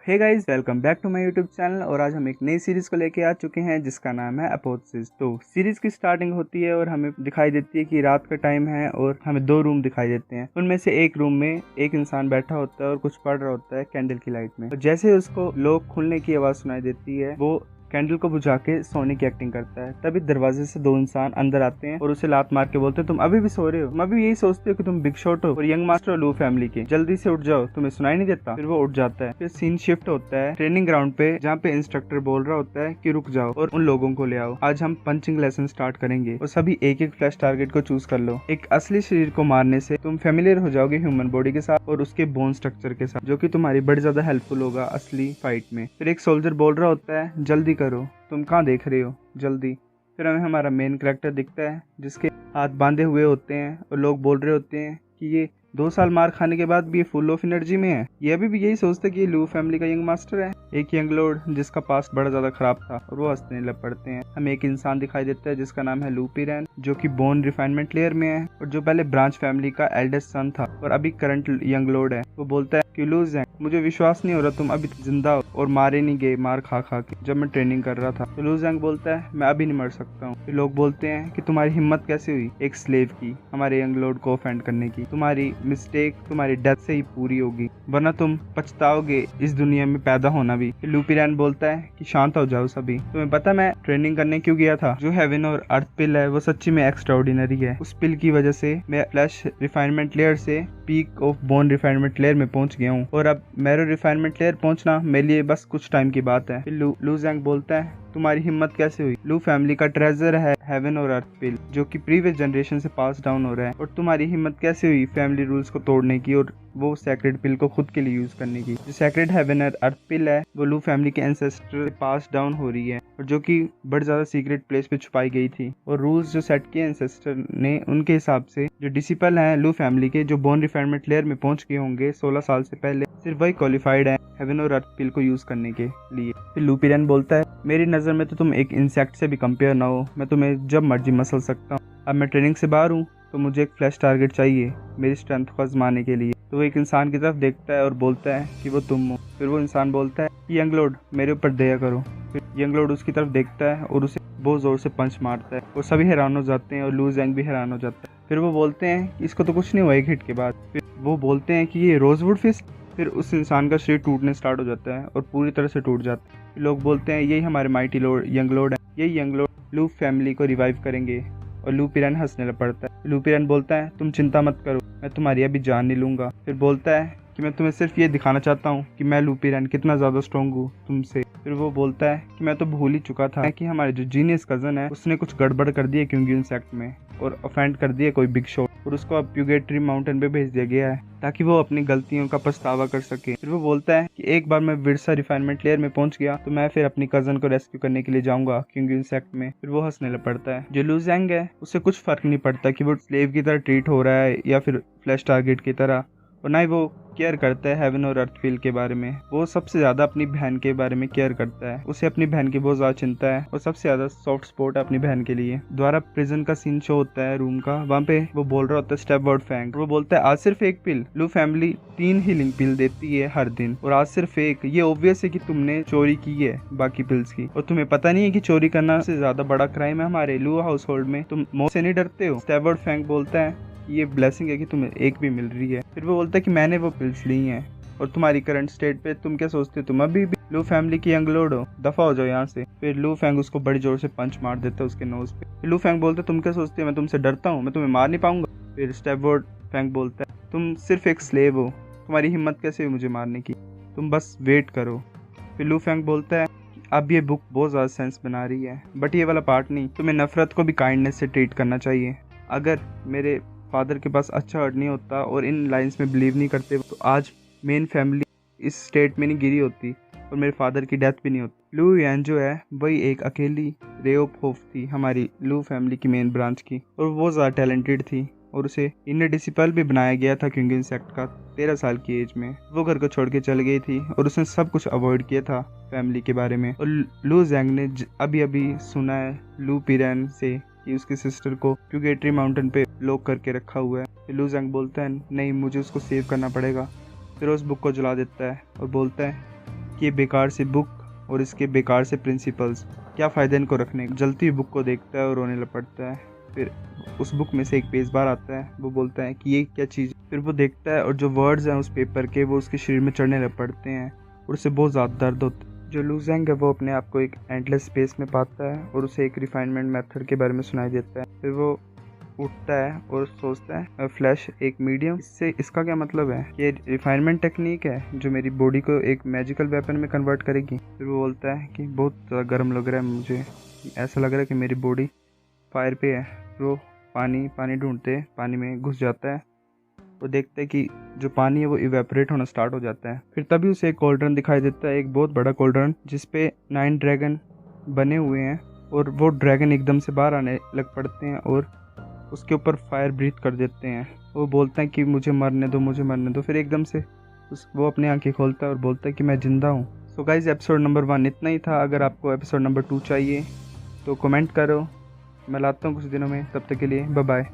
Hey guys, welcome back to my YouTube channel. और आज हम एक नई सीरीज को लेके आ चुके हैं जिसका नाम है अपोथेसिस। तो सीरीज की स्टार्टिंग होती है और हमें दिखाई देती है कि रात का टाइम है और हमें दो रूम दिखाई देते हैं। उनमें से एक रूम में एक इंसान बैठा होता है और कुछ पढ़ रहा होता है कैंडल की लाइट में। और जैसे उसको लॉक खुलने की आवाज सुनाई देती है, वो कैंडल को बुझा के सोने की एक्टिंग करता है। तभी दरवाजे से दो इंसान अंदर आते हैं और उसे लात मार के बोलते हैं, तुम अभी भी सो रहे हो? तुम अभी यही सोचते हो कि तुम बिग शॉट हो और यंग मास्टर हो लू फैमिली के, जल्दी से उठ जाओ, तुम्हें सुनाई नहीं देता? फिर वो उठ जाता है। फिर सीन शिफ्ट होता है ट्रेनिंग ग्राउंड पे, जहाँ पे इंस्ट्रक्टर बोल रहा होता है कि रुक जाओ और उन लोगों को ले आओ, आज हम पंचिंग लेसन स्टार्ट करेंगे और सभी एक एक फ्लैश टारगेट को चूज कर लो। एक असली शरीर को मारने से तुम फेमिलियर हो जाओगे ह्यूमन बॉडी के साथ और उसके बोन स्ट्रक्चर के साथ, जो कि तुम्हारी बड़ी ज्यादा हेल्पफुल होगा असली फाइट में। फिर एक सोल्जर बोल रहा होता है, जल्दी करो, तुम कहाँ देख रहे हो, जल्दी। फिर हमें हमारा मेन कैरेक्टर दिखता है जिसके हाथ बांधे हुए होते हैं और लोग बोल रहे होते हैं कि ये 2 साल मार खाने के बाद भी ये फुल ऑफ एनर्जी में है। ये अभी भी यही सोचता है कि ये लू फैमिली का यंग मास्टर है। एक यंग लॉर्ड जिसका पास्ट बड़ा ज्यादा खराब था और वो हंसने लग पड़ते हैं। हमें एक इंसान दिखाई देता है जिसका नाम है लू पिरेन, जो कि बोन रिफाइनमेंट लेयर में है और जो पहले ब्रांच फैमिली का एल्डेस्ट सन था और अभी करंट यंग लॉर्ड है। वो बोलता है कि लू ज़ैंग, मुझे विश्वास नहीं हो रहा तुम अभी जिंदा हो और मारे नहीं गए मार खा खा के जब मैं ट्रेनिंग कर रहा था। तो लू ज़ैंग बोलता है, मैं अभी नहीं मर सकता हूँ। फिर लोग बोलते हैं कि तुम्हारी हिम्मत कैसे हुई एक स्लेव की हमारे यंग लॉर्ड को ऑफेंड करने की? तुम्हारी मिस्टेक तुम्हारी डेथ से ही पूरी होगी, वरना तुम पछताओगे इस दुनिया में पैदा होना भी। फिर लू पिरेन बोलता है कि शांत हो जाओ सभी, तुम्हें पता मैं ट्रेनिंग करने क्यों गया था? जो हेवन और अर्थ पिल है वो सच्ची में एक्स्ट्राऑर्डिनरी है। उस पिल की वजह से मैं फ्लैश रिफाइनमेंट लेयर से peak of bone refinement layer में पहुंच गया हूँ और अब मैरो रिफाइनमेंट लेयर पहुंचना मेरे लिए बस कुछ टाइम की बात है। फिर लू ज़ैंग बोलता है, तुम्हारी हिम्मत कैसे हुई? लू फैमिली का ट्रेजर है हेवन और अर्थ पिल, जो कि प्रीवियस जनरेशन से पास डाउन हो रहा है, और तुम्हारी हिम्मत कैसे हुई फैमिली रूल्स को तोड़ने की और वो सैक्रेड पिल को खुद के लिए यूज करने की? जो सैक्रेड हेवन और अर्थ पिल है वो लू फैमिली के एंसेस्टर से पास डाउन हो रही है और जो कि बड़ी ज्यादा सीक्रेट प्लेस पे छुपाई गई थी। और रूल्स जो सेट किए एंसेस्टर ने, उनके हिसाब से जो डिसिपल हैं लू फैमिली के, जो बोन रिफाइनमेंट लेयर में पहुंच गए होंगे 16 साल से पहले, सिर्फ वही क्वालिफाइड है हेवन और अर्थ पिल को यूज करने के लिए। फिर लू पिरेन बोलता है, मेरी नजर में तो तुम एक इंसेक्ट से भी कंपेयर ना हो, मैं तुम्हें जब मर्जी मसल सकता हूँ। अब मैं ट्रेनिंग से बाहर हूँ तो मुझे एक फ्लैश टारगेट चाहिए मेरी स्ट्रेंथ को आजमाने के लिए। तो वो एक इंसान की तरफ देखता है और बोलता है कि वो तुम हो। फिर वो इंसान बोलता है कि यंग लॉर्ड मेरे ऊपर दया करो। फिर यंग लॉर्ड उसकी तरफ देखता है और उसे बहुत जोर से पंच मारता है और सभी हैरान हो जाते हैं और लू ज़ैंग भी हैरान हो जाता है। फिर वो बोलते हैं कि इसको तो कुछ नहीं हुआ एक हिट के बाद। फिर वो बोलते हैं कि ये रोजवुड फिस्ट। फिर उस इंसान का शरीर टूटने स्टार्ट हो जाता है और पूरी तरह से टूट जाता है। लोग बोलते हैं यही हमारे माइटी लॉर्ड यंग लॉर्ड है, यही यंग लॉर्ड लू फैमिली को रिवाइव करेंगे। और लू पिरेन हंसने लग पड़ता है। लू पिरेन बोलता है, तुम चिंता मत करो, मैं तुम्हारी अभी जान नहीं लूंगा। फिर बोलता है कि मैं तुम्हें सिर्फ ये दिखाना चाहता हूँ कि मैं लू पिरेन कितना ज्यादा स्ट्रॉन्ग हूँ तुमसे। फिर वो बोलता है कि मैं तो भूल ही चुका था कि हमारे जो जीनियस कजन है उसने कुछ गड़बड़ कर दी है क्योंकि सेक्ट में और ऑफेंड कर दिया कोई बिग शॉट, और उसको अब प्यूगेट्री माउंटेन पे भेज दिया गया है ताकि वो अपनी गलतियों का पछतावा कर सके। फिर वो बोलता है कि एक बार मैं विरसा रिफाइनमेंट लेयर में पहुंच गया तो मैं फिर अपनी कजन को रेस्क्यू करने के लिए जाऊंगा क्योंकि सेक्ट में। फिर वो हंसने लग पड़ता है। जो लू ज़ैंग है उसे कुछ फर्क नहीं पड़ता कि वो स्लेव की तरह ट्रीट हो रहा है या फिर फ्लैश टारगेट की तरह, और ना ही वो केयर करता है हेवन और अर्थ पिल के बारे में। वो सबसे ज्यादा अपनी बहन के बारे में केयर करता है। उसे अपनी बहन की बहुत ज्यादा चिंता है और सबसे ज्यादा सॉफ्ट स्पॉट है अपनी बहन के लिए। द्वारा प्रिजन का सीन शो होता है रूम का, वहाँ पे वो बोल रहा होता है स्टेप वर्ड फैंग। वो बोलता है आज सिर्फ एक पिल, लू फैमिली 3 हीलिंग पिल देती है हर दिन और आज सिर्फ एक। ये ऑब्वियस है कि तुमने चोरी की है बाकी पिल्स की, और तुम्हें पता नहीं है कि चोरी करना से ज्यादा बड़ा क्राइम है हमारे लू हाउस होल्ड में। तुम मौत से नहीं डरते हो? स्टेप वर्ड फैंग बोलता है ये ब्लेसिंग है कि तुम्हें एक भी मिल रही है। फिर वो बोलता है कि मैंने वो पिल्स ली हैं और तुम्हारी करंट स्टेट पे तुम क्या सोचते हो, तुम अभी भी लू फैमिली की यंग लॉर्ड हो, दफा हो जाओ यहाँ से। फिर लू फैंग उसको बड़ी जोर से पंच मार देता है उसके नोज पे। फिर लू फैंग बोलता है तुम क्या सोचते हो मैं तुमसे डरता हूँ, मैं तुम्हें मार नहीं पाऊंगा? फिर स्टेपवर्ड फैंग बोलता है तुम सिर्फ एक स्लेव हो, तुम्हारी हिम्मत कैसे हुई मुझे मारने की, तुम बस वेट करो। फिर लू फैंग बोलता है अब ये बुक बहुत ज्यादा सेंस बना रही है, बट ये वाला पार्ट नहीं, तुम्हें नफरत को भी काइंडनेस से ट्रीट करना चाहिए। अगर मेरे फादर के पास अच्छा हर्ट नहीं होता और इन लाइंस में बिलीव नहीं करते तो आज मेन फैमिली इस स्टेट में नहीं गिरी होती और मेरे फादर की डेथ भी नहीं होती। लू यान जो है वही एक अकेली रे ऑफ होप थी हमारी लू फैमिली की मेन ब्रांच की, और वो ज़्यादा टैलेंटेड थी और उसे इनर डिसिपल भी बनाया गया था क्योंकि इंसेक्ट का 13 साल की एज में वो घर को छोड़ के चल गई थी और उसने सब कुछ अवॉइड किया था फैमिली के बारे में। और लू ज़ैंग ने अभी अभी सुना है लू पिरेन से कि उसकी सिस्टर को प्यूगेट्री माउंटेन पे लॉक करके रखा हुआ है। फिर लू ज़ैंग बोलता है नहीं, मुझे उसको सेव करना पड़ेगा। फिर उस बुक को जला देता है और बोलता है कि ये बेकार सी बुक और इसके बेकार से प्रिंसिपल्स, क्या फ़ायदा इनको रखने का। जलती हुई बुक को देखता है और रोने लपटता है। फिर उस बुक में से एक पेज बाहर आता है, वो बोलता है कि ये क्या चीज़। फिर वो देखता है और जो वर्ड्स हैं उस पेपर के वो उसके शरीर में चढ़ने लग पड़ते हैं और उससे बहुत ज़्यादा दर्द होता है। जो लू ज़ेंग है वो अपने आप को एक एंडलेस स्पेस में पाता है और उसे एक रिफाइनमेंट मेथड के बारे में सुनाई देता है। फिर वो उठता है और सोचता है फ्लैश एक मीडियम, इससे इसका क्या मतलब है कि रिफाइनमेंट टेक्निक है जो मेरी बॉडी को एक मैजिकल वेपन में कन्वर्ट करेगी। फिर वो बोलता है कि बहुत ज़्यादा गर्म लग रहा है मुझे, ऐसा लग रहा है कि मेरी बॉडी फायर पे है। वो पानी ढूंढते पानी में घुस जाता है। वो देखता है कि जो पानी है वो इवेपोरेट होना स्टार्ट हो जाता है। फिर तभी उसे एक कॉल्ड्रन दिखाई देता है, एक बहुत बड़ा कॉल्ड्रन जिसपे 9 ड्रैगन बने हुए हैं और वो ड्रैगन एकदम से बाहर आने लग पड़ते हैं और उसके ऊपर फायर ब्रीथ कर देते हैं। वो बोलता है कि मुझे मरने दो, मुझे मरने दो। फिर एकदम से वो अपनी आंखें खोलता है और बोलता है कि मैं जिंदा हूँ। सो गाइज एपिसोड नंबर 1 इतना ही था। अगर आपको एपिसोड नंबर 2 चाहिए तो कमेंट करो, मैं लाता हूँ कुछ दिनों में। तब तक के लिए bye bye.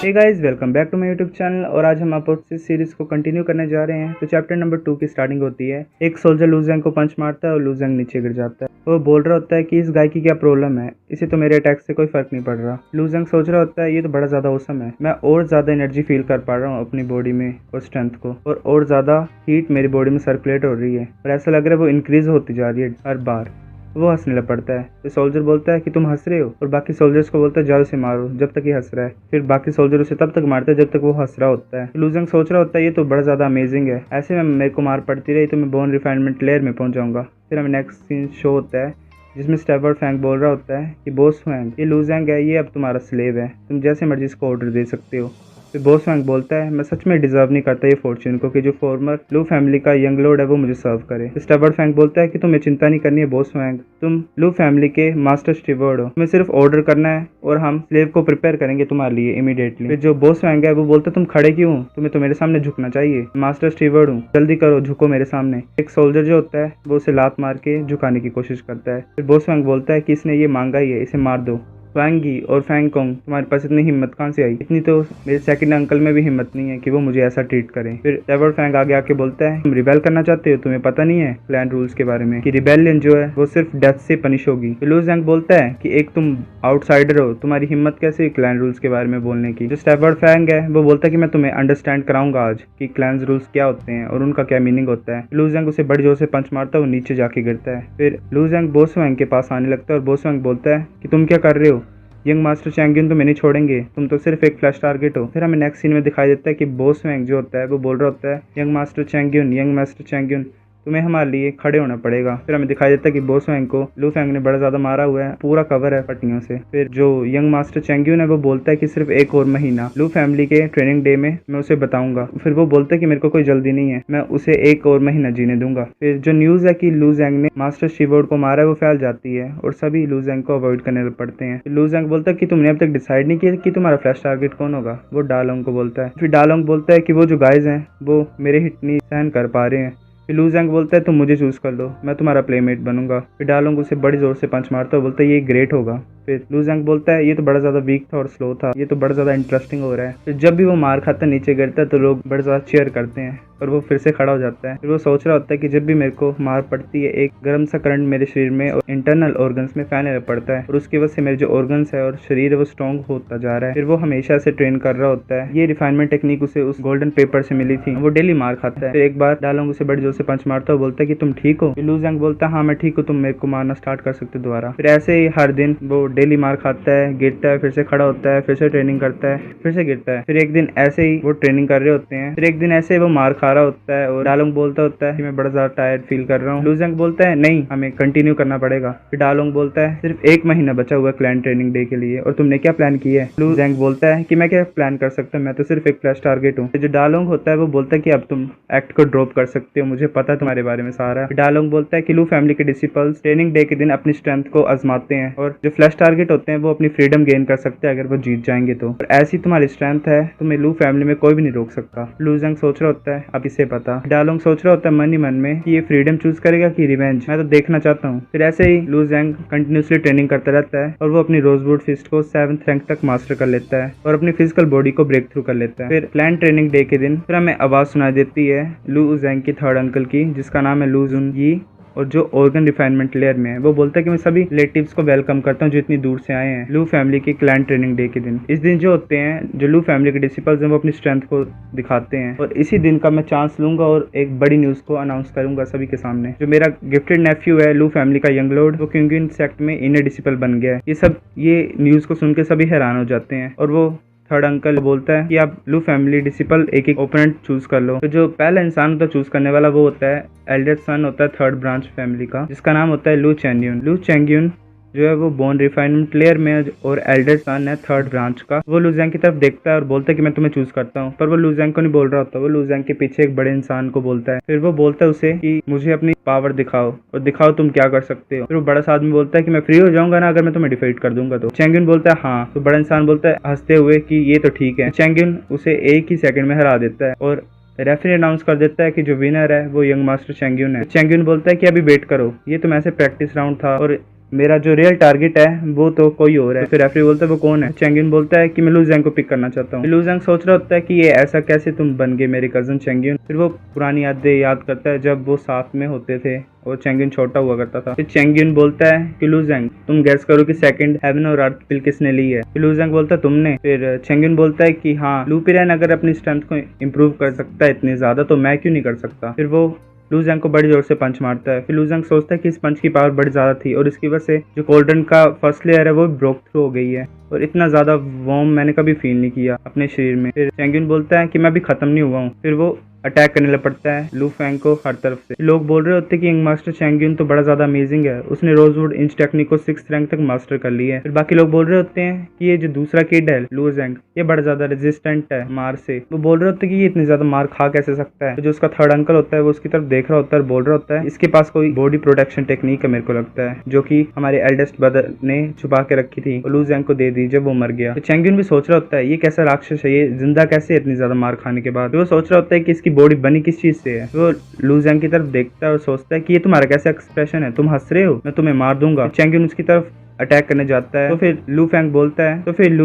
Hey guys, welcome back to my YouTube channel. और आज हम अपोजिट सीरीज को कंटिन्यू करने जा रहे हैं। तो चैप्टर नंबर 2 की स्टार्टिंग होती है। एक सोल्जर लू ज़ेंग को पंच मारता है और लू ज़ेंग नीचे गिर जाता है। वो बोल रहा होता है कि इस गाय की क्या प्रॉब्लम है, इसे तो मेरे अटैक से कोई फर्क नहीं पड़ रहा। लू ज़ेंग सोच रहा होता है ये तो बड़ा ज्यादा औसम है, मैं और ज्यादा एनर्जी फील कर पा रहा हूँ अपनी बॉडी में और स्ट्रेंथ को, और ज्यादा हीट मेरी बॉडी में सर्कुलेट हो रही है और ऐसा लग रहा है वो इंक्रीज होती जा रही है हर बार। वो हंसने लग पड़ता है। तो सोल्जर बोलता है कि तुम हंस रहे हो, और बाकी सोल्जर्स को बोलता है जाओ इसे मारो जब तक ये हंस रहा है। फिर बाकी सोल्जर उसे तब तक मारते हैं जब तक वो हंस रहा होता है। लू ज़ेंग सोच रहा होता है ये तो बड़ा ज्यादा अमेजिंग है, ऐसे में मेरे को मार पड़ती रही तो मैं बोन रिफाइनमेंट लेयर में पहुंच जाऊंगा। फिर हमें नेक्स्ट सीन शो होता है जिसमें स्टेवर्ड फैंग बोल रहा होता है कि बॉस फैंग, ये लू ज़ेंग है, ये अब तुम्हारा स्लेव है, तुम जैसे मर्जी इसको ऑर्डर दे सकते हो। फिर बॉस फैंग बोलता है मैं सच में डिजर्व नहीं करता ये फॉर्च्यून को कि जो फॉर्मर लू फैमिली का यंग लॉर्ड है वो मुझे सर्व करे। स्टेवर्ड फैंग बोलता है कि तुम्हें चिंता नहीं करनी है बॉस फैंग, तुम लू फैमिली के मास्टर स्टीवर्ड हो, तुम्हें सिर्फ ऑर्डर करना है और हम स्लेव को प्रिपेयर करेंगे तुम्हारे लिए इमीडिएटली। फिर जो बॉस फैंग है वो बोलता है तुम खड़े क्यों, तुम्हें तो मेरे सामने झुकना चाहिए, मास्टर स्टीवर्ड हूँ, जल्दी करो झुको मेरे सामने। एक सोल्जर जो होता है वो उसे लात मार के झुकाने की कोशिश करता है। फिर बॉस फैंग बोलता है कि इसने ये मांगा ही है, इसे मार दो। फैंगी और फैंगकोंग, तुम्हारे पास इतनी हिम्मत कहाँ से आई, इतनी तो मेरे सेकंड अंकल में भी हिम्मत नहीं है कि वो मुझे ऐसा ट्रीट करें। फिर स्टेवर्ड फैंग आगे आके बोलता है तुम रिबेल करना चाहते हो, तुम्हें पता नहीं है क्लैन रूल्स के बारे में कि रिबेलियन जो है वो सिर्फ डेथ से पनिश होगी। लू ज़ेंग बोलता है कि एक तुम आउटसाइडर हो, तुम्हारी हिम्मत कैसे क्लैन रूल्स के बारे में बोलने की। जो स्टेवर्ड फैंग है वो बोलता है कि मैं तुम्हें अंडरस्टैंड कराऊंगा आज कि क्लैन रूल्स क्या होते हैं और उनका क्या मीनिंग होता है। लू ज़ेंग उसे बड़ी जोर से पंच मारता है और नीचे जाके गिरता है। फिर लू ज़ेंग बॉस फैंग के पास आने लगता है और बॉस फैंग बोलता है कि तुम क्या कर रहे हो, यंग मास्टर चैंगियन तो मैं नहीं छोड़ेंगे, तुम तो सिर्फ एक फ्लैश टारगेट हो। फिर हमें नेक्स्ट सीन में दिखाई देता है कि बॉस फैंग जो होता है वो बोल रहा होता है यंग मास्टर चैंगियन तुम्हें हमारे लिए खड़े होना पड़ेगा। फिर हमें दिखाई देता है कि बॉस फैंग को लू फैंग ने बड़ा ज्यादा मारा हुआ है, पूरा कवर है पट्टियों से। फिर जो यंग मास्टर चैंगियन है वो बोलता है कि सिर्फ एक और महीना लू फैमिली के ट्रेनिंग डे में मैं उसे बताऊंगा। फिर वो बोलता है कि मेरे को कोई जल्दी नहीं है, मैं उसे एक और महीना जीने दूंगा। फिर जो न्यूज है कि लू ज़ेंग ने मास्टर स्टीवर्ड को मारा है वो फैल जाती है और सभी लू ज़ेंग को अवॉइड करने लग पड़ते हैं। लू ज़ेंग बोलता है कि तुमने अब तक डिसाइड नहीं किया कि तुम्हारा फ्लैश टारगेट कौन होगा। वो डालोंग को बोलता है। फिर डालोंग बोलता है कि वो जो गाइज हैं वो मेरे हिट नहीं सहन कर पा रहे हैं। फिर लू ज़ेंग बोलता है तुम मुझे चूज कर लो, मैं तुम्हारा प्लेमेट बनूंगा। फिर डालोंग उसे बड़ी जोर से पंच मारता है, बोलता है ये ग्रेट होगा। फिर लू ज़ेंग बोलता है ये तो बड़ा ज्यादा वीक था और स्लो था, ये तो बड़ा ज्यादा इंटरेस्टिंग हो रहा है। फिर जब भी वो मार खाता है नीचे गिरता है तो लोग बड़ा ज्यादा चीयर करते हैं और वो फिर से खड़ा हो जाता है। फिर वो सोच रहा होता है कि जब भी मेरे को मार पड़ती है एक गर्म सा करंट मेरे शरीर में और इंटरनल ऑर्गन्स में फैलने लग पड़ता है और उसकी वजह से मेरे जो ऑर्गन्स है और शरीर है वो स्ट्रॉन्ग होता जा रहा है। फिर वो हमेशा से ट्रेन कर रहा होता है। ये रिफाइनमेंट टेक्निक उसे उस गोल्डन पेपर से मिली थी। वो डेली मार खाता है। फिर एक बार डालोंग उसे बड़ी जोर से पंच मारता है, बोलता है कि तुम ठीक हो। लू ज़ेंग बोलता है हाँ मैं ठीक हूँ, तुम मेरे को मारना स्टार्ट कर सकते हो दोबारा। फिर ऐसे ही हर दिन वो डेली मार खाता है, गिरता है, फिर से खड़ा होता है, फिर से ट्रेनिंग करता है, फिर से गिरता है। फिर एक दिन ऐसे ही वो ट्रेनिंग कर रहे होते हैं। फिर एक दिन ऐसे ही वो मार खा रहा होता है और डालोंग बोलता होता है कि मैं बड़ा ज्यादा टायर्ड फील कर रहा हूँ। लू ज़ेंग बोलता है नहीं हमें कंटिन्यू करना पड़ेगा। फिर डालोंग बोलता है सिर्फ एक महीना बचा हुआ है क्लैन ट्रेनिंग डे के लिए और तुमने क्या प्लान किया है। लू ज़ेंग बोलता है कि मैं क्या प्लान कर सकता हूँ, मैं तो सिर्फ एक फ्लैश टारगेट हूँ। जो डालोंग होता है वो बोलता है कि अब तुम एक्ट को ड्रॉप कर सकते हो, मुझे पता है तुम्हारे बारे में सारा। डालोंग बोलता है कि लू फैमिली के डिसिपल्स ट्रेनिंग डे के दिन अपनी स्ट्रेंथ को आजमाते हैं और जो फ्लैश टारगेट होते हैं वो अपनी फ्रीडम गेन कर सकते हैं अगर वो जीत जाएंगे तो। और ऐसी तुम्हारी स्ट्रेंथ है, तुम्हें लू फैमिली में कोई भी नहीं रोक सकता। लू ज़ेंग सोच रहा होता है अब इसे पता। डालोंग सोच रहा होता है मन ही मन में कि ये फ्रीडम चूज करेगा कि रिवेंज, मैं तो देखना चाहता हूँ। फिर ऐसे ही लू ज़ैंग कंटिन्यूसली ट्रेनिंग करता रहता है और वो अपनी रोजवुड फिस्ट को 7th रैंक तक मास्टर कर लेता है और अपनी फिजिकल बॉडी को ब्रेक थ्रू कर लेता है। फिर प्लान ट्रेनिंग डे के दिन फिर हमें आवाज सुनाई देती है लू ज़ैंग की थर्ड अंकल की, जिसका नाम है लू जुन यी, और जो ऑर्गन रिफाइनमेंट लेयर में है। वो बोलता है कि मैं सभी रिलेटिव्स को वेलकम करता हूँ जो इतनी दूर से आए हैं लू फैमिली के क्लैन ट्रेनिंग डे के दिन। इस दिन जो होते हैं, जो लू फैमिली के डिसिपल्स हैं, वो अपनी स्ट्रेंथ को दिखाते हैं और इसी दिन का मैं चांस लूंगा और एक बड़ी न्यूज को अनाउंस करूंगा सभी के सामने। जो मेरा गिफ्टेड नेफ्यू है लू फैमिली का यंग लॉर्ड, वो क्योंकिन सेक्ट में इनर डिसिपल बन गया है। ये न्यूज को सुन के सभी हैरान हो जाते हैं और वो थर्ड अंकल बोलता है कि आप लू फैमिली डिसिपल एक एक ओपोनेंट चूज कर लो। तो जो पहला इंसान होता है चूज करने वाला वो होता है एल्डर सन होता है थर्ड ब्रांच फैमिली का, जिसका नाम होता है लू चैंगयून। लू चैंगयून जो है वो बोन रिफाइनमेंट लेयर में और एल्डर सन है थर्ड ब्रांच का। वो लू ज़ैंग की तरफ देखता है और बोलता है कि मैं तुम्हें चूज करता हूँ, पर वो लू ज़ैंग को नहीं बोल रहा होता। वो लू ज़ैंग के पीछे एक बड़े इंसान को बोलता है। फिर वो बोलता है उसे कि मुझे अपनी पावर दिखाओ और दिखाओ तुम क्या कर सकते हो। फिर वो बड़ा सा आदमी बोलता है कि मैं फ्री हो जाऊंगा ना अगर मैं तुम्हें डिफीट कर दूंगा तो। चैंगयून बोलता है हाँ। तो बड़ा इंसान बोलता है हंसते हुए कि ये तो ठीक है। चैंगयून उसे एक ही सेकंड में हरा देता है और रेफरी अनाउंस कर देता है कि जो विनर है वो यंग मास्टर चैंगयून है। चैंगयून बोलता है कि अभी वेट करो, ये तो ऐसे प्रैक्टिस राउंड था और मेरा जो रियल टारगेट है वो तो कोई और है। फिर रेफरी बोलता है वो कौन है। चैंगयून बोलता है कि मैं लू ज़ैंग को पिक करना चाहता हूँ। लू ज़ैंग सोच रहा होता है कि ये ऐसा कैसे तुम बन गए मेरे कजन चैंगयून। फिर वो पुरानी यादें याद करता है जब वो साथ में होते थे और चैंगयून छोटा हुआ करता था। फिर चैंगयून बोलता है कि लू ज़ैंग तुम गैस करो कि सेकंड हेवन और अर्थ पिल किसने ली है। फिर लू ज़ैंग बोलता है तुमने। फिर चैंगयून बोलता है कि हाँ, लू पिरेन अगर अपनी स्ट्रेंथ को इम्प्रूव कर सकता है इतनी ज्यादा तो मैं क्यों नहीं कर सकता। फिर वो लू ज़ैंग को बड़ी जोर से पंच मारता है। फिर लू ज़ैंग सोचता है कि इस पंच की पावर बड़ी ज्यादा थी और इसकी वजह से जो कोल्डन का फर्स्ट लेयर है वो ब्रोक थ्रू हो गई है और इतना ज्यादा वार्म मैंने कभी फील नहीं किया अपने शरीर में। फिर चैंगयून बोलता है कि मैं अभी खत्म नहीं हुआ हूँ। फिर वो अटैक करने लग पड़ता है लू फैंग को हर तरफ से। लोग बोल रहे होते कि यंग मास्टर चैंगयून तो बड़ा ज्यादा अमेजिंग है, उसने रोजवुड इंच टेक्निक को 6th रैंक तक मास्टर कर लिया है। फिर बाकी लोग बोल रहे होते हैं कि ये जो दूसरा किड है लू ज़ैंग ये बड़ा ज्यादा रेजिस्टेंट है मार से। वो बोल रहे होते हैं कि ये इतनी ज्यादा मार खा कैसे सकता है। तो जो उसका थर्ड अंकल होता है वो उसकी तरफ देख रहा होता है और बोल रहा होता है इसके पास कोई बॉडी प्रोटेक्शन टेक्निक है मेरे को लगता है, जो कि हमारे एल्डेस्ट ब्रदर ने छुपा के रखी थी और लू ज़ैंग को दे दी जब वो मर गया। तो चैंगयून भी सोच रहा होता है ये कैसा राक्षस है, ये जिंदा कैसे इतनी ज्यादा मार खाने के बाद। वो सोच रहा होता है कि इसकी बॉडी बनी किस चीज से है। वो लू ज़ैंग की तरफ देखता है और सोचता है कि ये तुम्हारा कैसा एक्सप्रेशन है, तुम हंस रहे हो, मैं तुम्हें मार दूंगा। चैंगयून उसकी तरफ अटैक करने जाता है तो फिर लू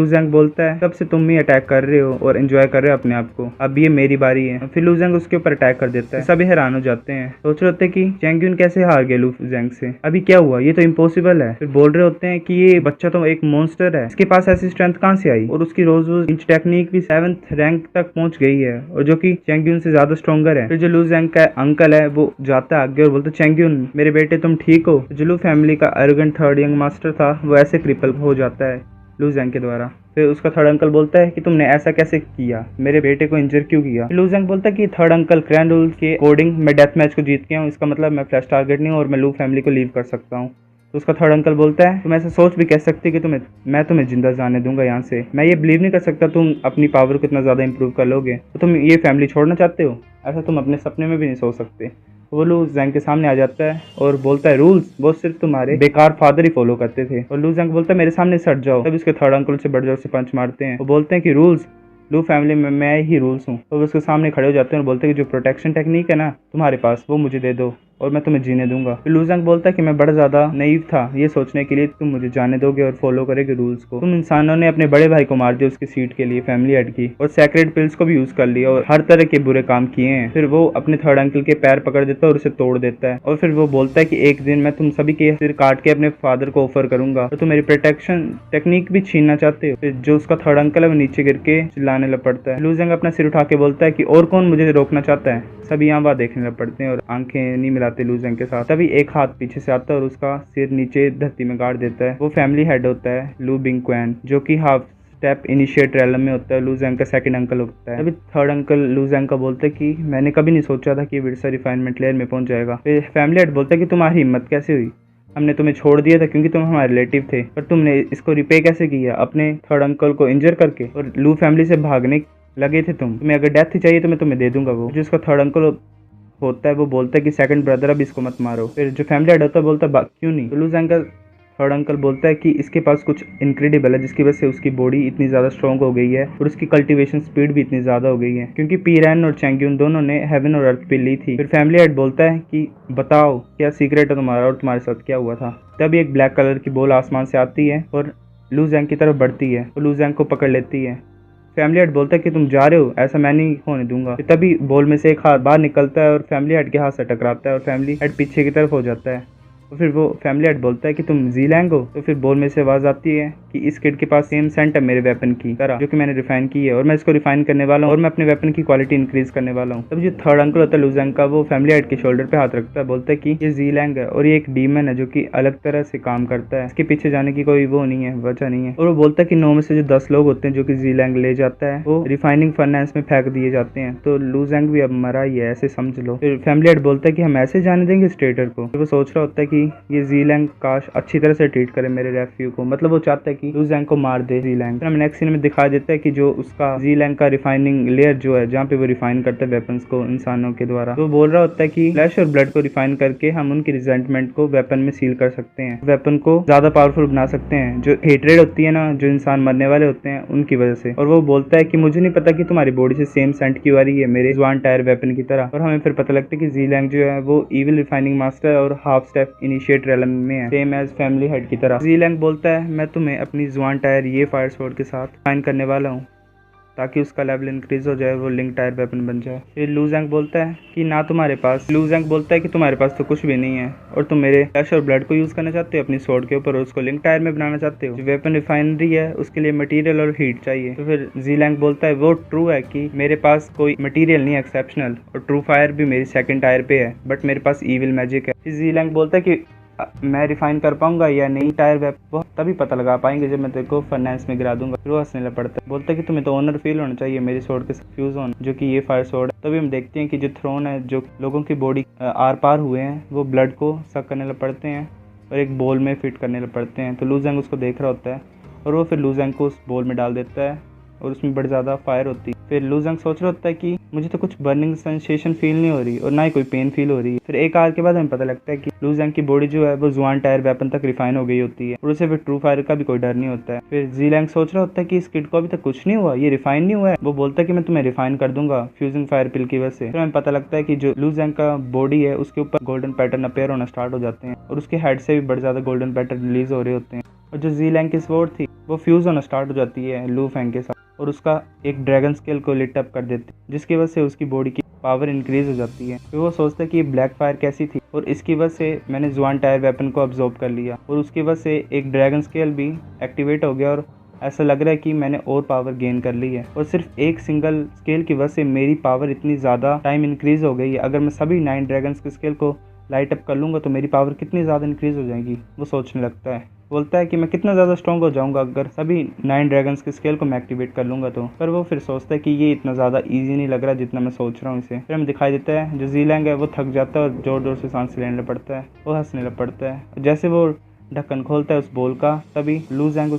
ज़ैंग बोलता है तब से तुम ही अटैक कर रहे हो और एंजॉय कर रहे हो अपने आप को, अब ये मेरी बारी है। फिर लू ज़ैंग उसके ऊपर अटैक कर देता है। सभी हैरान हो जाते हैं, सोच रहे होते हैं कि चैंगयून कैसे हार गए लू ज़ैंग से, अभी क्या हुआ, ये तो इम्पॉसिबल है। फिर बोल रहे होते हैं कि ये बच्चा तो एक मॉन्स्टर है, इसके पास ऐसी स्ट्रेंथ कहां से आई और उसकी रोज इंच टेक्निक भी 7th रैंक तक पहुंच गई है और जो कि चैंगयून से ज्यादा स्ट्रॉन्गर है। फिर जो लू ज़ैंग का अंकल है वो जाता है आगे और बोलता चैंगयून मेरे बेटे तुम ठीक हो। जो लू फैमिली का एरोगेंट थर्ड यंग मास्टर था वो ऐसे क्रिपल हो जाता है लू ज़ैंग के द्वारा। फिर उसका थर्ड अंकल बोलता है कि तुमने ऐसा कैसे किया, मेरे बेटे को इंजर क्यों किया। लू ज़ैंग बोलता है कि थर्ड अंकल ग्रैंड रूल के अकॉर्डिंग मैं डेथ मैच को जीत गया हूँ, इसका मतलब मैं फ्लैश टारगेट नहीं हूँ और मैं लू फैमिली को लीव कर सकता हूँ। तो उसका थर्ड अंकल बोलता है तुम ऐसा सोच भी कह सकते कि मैं तुम्हें जिंदा जाने दूंगा यहाँ से, मैं ये बिलीव नहीं कर सकता तुम अपनी पावर को इतना ज्यादा इंप्रूव कर लोगे, तो तुम ये फैमिली छोड़ना चाहते हो, ऐसा तुम अपने सपने में भी नहीं सोच सकते। वो लू ज़ैंग के सामने आ जाता है और बोलता है रूल्स वो सिर्फ तुम्हारे बेकार फादर ही फॉलो करते थे। और लू ज़ैंग बोलता है मेरे सामने सट जाओ। तब उसके थर्ड अंकल से बड़े जोर से पंच मारते हैं। वो बोलते हैं कि रूल्स लू फैमिली में मैं ही रूल्स हूँ। तो वो उसके सामने खड़े हो जाते हैं और बोलते हैं कि जो प्रोटेक्शन टेक्निक है ना तुम्हारे पास वो मुझे दे दो और मैं तुम्हें जीने दूंगा। फिर लू ज़ैंग बोलता है कि मैं बड़ा ज्यादा नईव था ये सोचने के लिए तुम मुझे जाने दोगे और फॉलो करोगे रूल्स को। तुम इंसानों ने अपने बड़े भाई को मार दिया उसकी सीट के लिए फैमिली हेड की, और सैक्रेड पिल्स को भी यूज कर लिया और हर तरह के बुरे काम किए हैं। फिर वो अपने थर्ड अंकल के पैर पकड़ देता है और उसे तोड़ देता है और फिर वो बोलता है कि एक दिन मैं तुम सभी के सिर काट के अपने फादर को ऑफर करूंगा और तुम मेरी प्रोटेक्शन टेक्निक भी छीनना चाहते हो। फिर जो उसका थर्ड अंकल है वो नीचे गिर के चिल्लाने लग पड़ता है। लू ज़ैंग अपना सिर उठा के बोलता है कि और कौन मुझे रोकना चाहता है। सभी यहाँ वहाँ देखने लग पड़ते हैं और आंखें नहीं मिलाते लू ज़ैंग के साथ। तभी एक हाथ पीछे से आता है और उसका सिर नीचे धरती में गाड़ देता है। वो फैमिली हेड होता है लू बिंगक्वैन, जो कि हाफ स्टेप इनिशिएट रैलम में होता है, लू ज़ैंग का सेकंड अंकल होता है। तभी थर्ड अंकल लू ज़ैंग का बोलते हैं कि मैंने कभी नहीं सोचा था कि विरसा रिफाइनमेंट लेयर में पहुंच जाएगा। फिर फैमिली हेड बोलता है कि तुम्हारी हिम्मत कैसे हुई, हमने तुम्हें छोड़ दिया था क्योंकि तुम हमारे रिलेटिव थे, पर तुमने इसको रिपे कैसे किया अपने थर्ड अंकल को इंजर करके, और लू फैमिली से भागने लगे थे तुम्हें अगर डेथ चाहिए तो मैं तुम्हें दे दूंगा। वो जिसका थर्ड अंकल होता है वो बोलता है कि सेकंड ब्रदर अब इसको मत मारो। फिर जो फैमिली हेड होता है बोलता है क्यों नहीं। तो लू ज़ैंग का थर्ड अंकल बोलता है कि इसके पास कुछ इनक्रेडिबल है जिसकी वजह से उसकी बॉडी इतनी ज़्यादा स्ट्रॉन्ग हो गई है और उसकी कल्टीवेशन स्पीड भी इतनी ज़्यादा हो गई है, क्योंकि पीरैन और चैंग्यून दोनों ने हेवन और अर्थ पे ली थी। फिर फैमिली हेड बोलता है कि बताओ क्या सीक्रेट है तुम्हारा और तुम्हारे साथ क्या हुआ था। तभी एक ब्लैक कलर की बॉल आसमान से आती है और लू ज़ैंग की तरफ बढ़ती है और लू ज़ैंग को पकड़ लेती है। फैमिली हेड बोलता है कि तुम जा रहे हो, ऐसा मैं नहीं होने दूंगा। तभी बॉल में से एक हाथ बाहर निकलता है और फैमिली हेड के हाथ से टकराता है और फैमिली हेड पीछे की तरफ हो जाता है। तो फिर वो फैमिली हेड बोलता है कि तुम ज़ीलैंग हो। तो फिर बॉल में से आवाज़ आती है कि इस किड के पास सेम सेंट है मेरे वेपन की तरह, जो कि मैंने रिफाइन की है और मैं इसको रिफाइन करने वाला हूँ और मैं अपने वेपन की क्वालिटी इंक्रीज करने वाला हूँ। तब जो थर्ड अंकल होता है लू ज़ैंग का, वो फैमिली हेड के शोल्डर पे हाथ रखता है, बोलता है कि ये ज़ीलैंग है और ये एक डीमन है जो कि अलग तरह से काम करता है, इसके पीछे जाने की कोई वो नहीं है, वजह नहीं है। और वो बोलता है कि 9 में से जो 10 लोग होते हैं जो कि ज़ीलैंग ले जाता है वो रिफाइनिंग फर्नेस में फेंक दिए जाते हैं। तो लू ज़ैंग भी अब मरा ही है, ऐसे समझ लो। फिर फैमिली हेड बोलता है कि हम ऐसे जाने देंगे स्ट्रेटर को। फिर वो सोच रहा होता है कि ये ज़ीलैंग काश अच्छी तरह से ट्रीट करे मेरे रेफ्यू को, मतलब वो चाहता है कि लू ज़ैंग को मार दे ज़ीलैंग। फिर हमें नेक्स्ट सीन में दिखा देता है कि जो उसका ज़ीलैंग का रिफाइनिंग लेयर जो है जहाँ पे वो रिफाइन करता है वेपन्स को इंसानों के द्वारा, तो वो बोल रहा होता है कि फ्लैश और ब्लड को रिफाइन करके हम उनकी रिजेंटमेंट को वेपन में सील कर सकते हैं, वेपन को ज्यादा पावरफुल बना सकते हैं, जो हेटरेड होती है ना, जो इंसान मरने वाले होते हैं उनकी वजह से। और वो बोलता है कि मुझे नहीं पता कि तुम्हारी बॉडी से सेम सेंट क्यों आ रही है मेरे ज़्वान टायर वेपन की तरह। और हमें फिर पता लगता है कि ज़ीलैंग जो है वो इविल रिफाइनिंग मास्टर और हाफ स्टेप इनिशिएट रेलम में है, सेम एज फैमिली हेड की तरह। ज़ीलैंग बोलता है मैं तुम्हें अपनी ज़्वान टायर ये फायर स्वॉर्ड के साथ रिफाइन करने वाला हूँ ताकि उसका लेवल इंक्रीज हो जाए, वो लिंक टायर वेपन बन जाए। फिर लू ज़ैंग बोलता है कि ना तुम्हारे पास लू ज़ैंग बोलता है कि तुम्हारे पास तो कुछ भी नहीं है और तुम मेरे फ्लैश और ब्लड को यूज करना चाहते हो अपनी स्वॉर्ड के ऊपर और उसको लिंक टायर में बनाना चाहते हो। जो वेपन रिफाइनरी है उसके लिए मटेरियल और हीट चाहिए। तो फिर ज़ीलैंग बोलता है वो ट्रू है कि मेरे पास कोई मटेरियल नहीं है एक्सेप्शनल, और ट्रू फायर भी मेरी सेकंड टायर पे है, बट मेरे पास ईविल मैजिक है। फिर ज़ीलैंग बोलता है कि मैं रिफाइन कर पाऊंगा या नहीं टायर वेप, वो तभी पता लगा पाएंगे जब मैं तेरे को फर्नेस में गिरा दूंगा। फिर वो हंसने लग पड़ता है, बोलता है कि तुम्हें तो ऑनर फील होना चाहिए मेरी स्वॉर्ड के साथ फ्यूज होना, जो कि ये फायर स्वॉर्ड है। तभी हम देखते हैं कि जो थ्रोन है, जो लोगों की बॉडी आर पार हुए हैं, वो ब्लड को सक करने लग पड़ते हैं और एक बोल में फिट करने लग पड़ते हैं। तो लू ज़ैंग उसको देख रहा होता है और वो फिर लू ज़ैंग को उस बोल में डाल देता है और उसमें बड़ी ज़्यादा फायर होती है। फिर लू ज़ैंग सोच रहा होता है कि मुझे तो कुछ बर्निंग सेंसेशन फील नहीं हो रही और ना ही कोई पेन फील हो रही है। फिर एक आवर के बाद हमें पता लगता है कि लू ज़ैंग की बॉडी जो है वो ज़्वान टायर वेपन तक रिफाइन हो गई होती है और उसे फिर ट्रू फायर का भी कोई डर नहीं होता है। फिर ज़ीलैंग सोच रहा होता है कि इस किड को अभी तक कुछ नहीं हुआ, ये रिफाइन नहीं हुआ है। वो बोलता है कि मैं तुम्हें रिफाइन कर दूंगा फ्यूजिंग फायर पिल की वजह से। फिर हमें पता लगता है कि जो लू ज़ैंग का बॉडी है उसके ऊपर गोल्डन पैटर्न अपेयर होना स्टार्ट हो जाते हैं और उसके हेड से भी बड़े ज़्यादा गोल्डन पैटर्न रिलीज हो रहे होते हैं। और जो ज़ीलैंग की स्वॉर्ड थी वो फ्यूज होना स्टार्ट हो जाती है लू फैंग के साथ और उसका एक ड्रैगन स्केल को लिट अप कर देती है, जिसकी वजह से उसकी बॉडी की पावर इंक्रीज हो जाती है। फिर वो सोचता है कि ये ब्लैक फायर कैसी थी और इसकी वजह से मैंने ज़्वान टायर वेपन को अब्जॉर्ब कर लिया और उसकी वजह से एक ड्रैगन स्केल भी एक्टिवेट हो गया और ऐसा लग रहा है कि मैंने और पावर गेन कर ली है। और सिर्फ एक सिंगल स्केल की वजह से मेरी पावर इतनी ज़्यादा टाइम इंक्रीज हो गई है। अगर मैं सभी 9 ड्रैगन्स के स्केल को लाइट अप कर लूँगा तो मेरी पावर कितनी ज़्यादा इंक्रीज हो जाएगी। वो सोचने लगता है, बोलता है कि मैं कितना ज़्यादा स्ट्रॉन्ग हो जाऊंगा अगर सभी 9 ड्रैगन्स के स्केल को मैं एक्टिवेट कर लूँगा तो। पर वो फिर सोचता है कि ये इतना ज़्यादा इजी नहीं लग रहा जितना मैं सोच रहा हूँ इसे। फिर हमें दिखाई देता है जो ज़ीलैंग है वो थक जाता है और जोर जोर से सांस लेने लग पड़ता है, वो हंसने लग पड़ता है। जैसे वो ढक्कन खोलता है उस बोल का, तभी लू ज़ैंग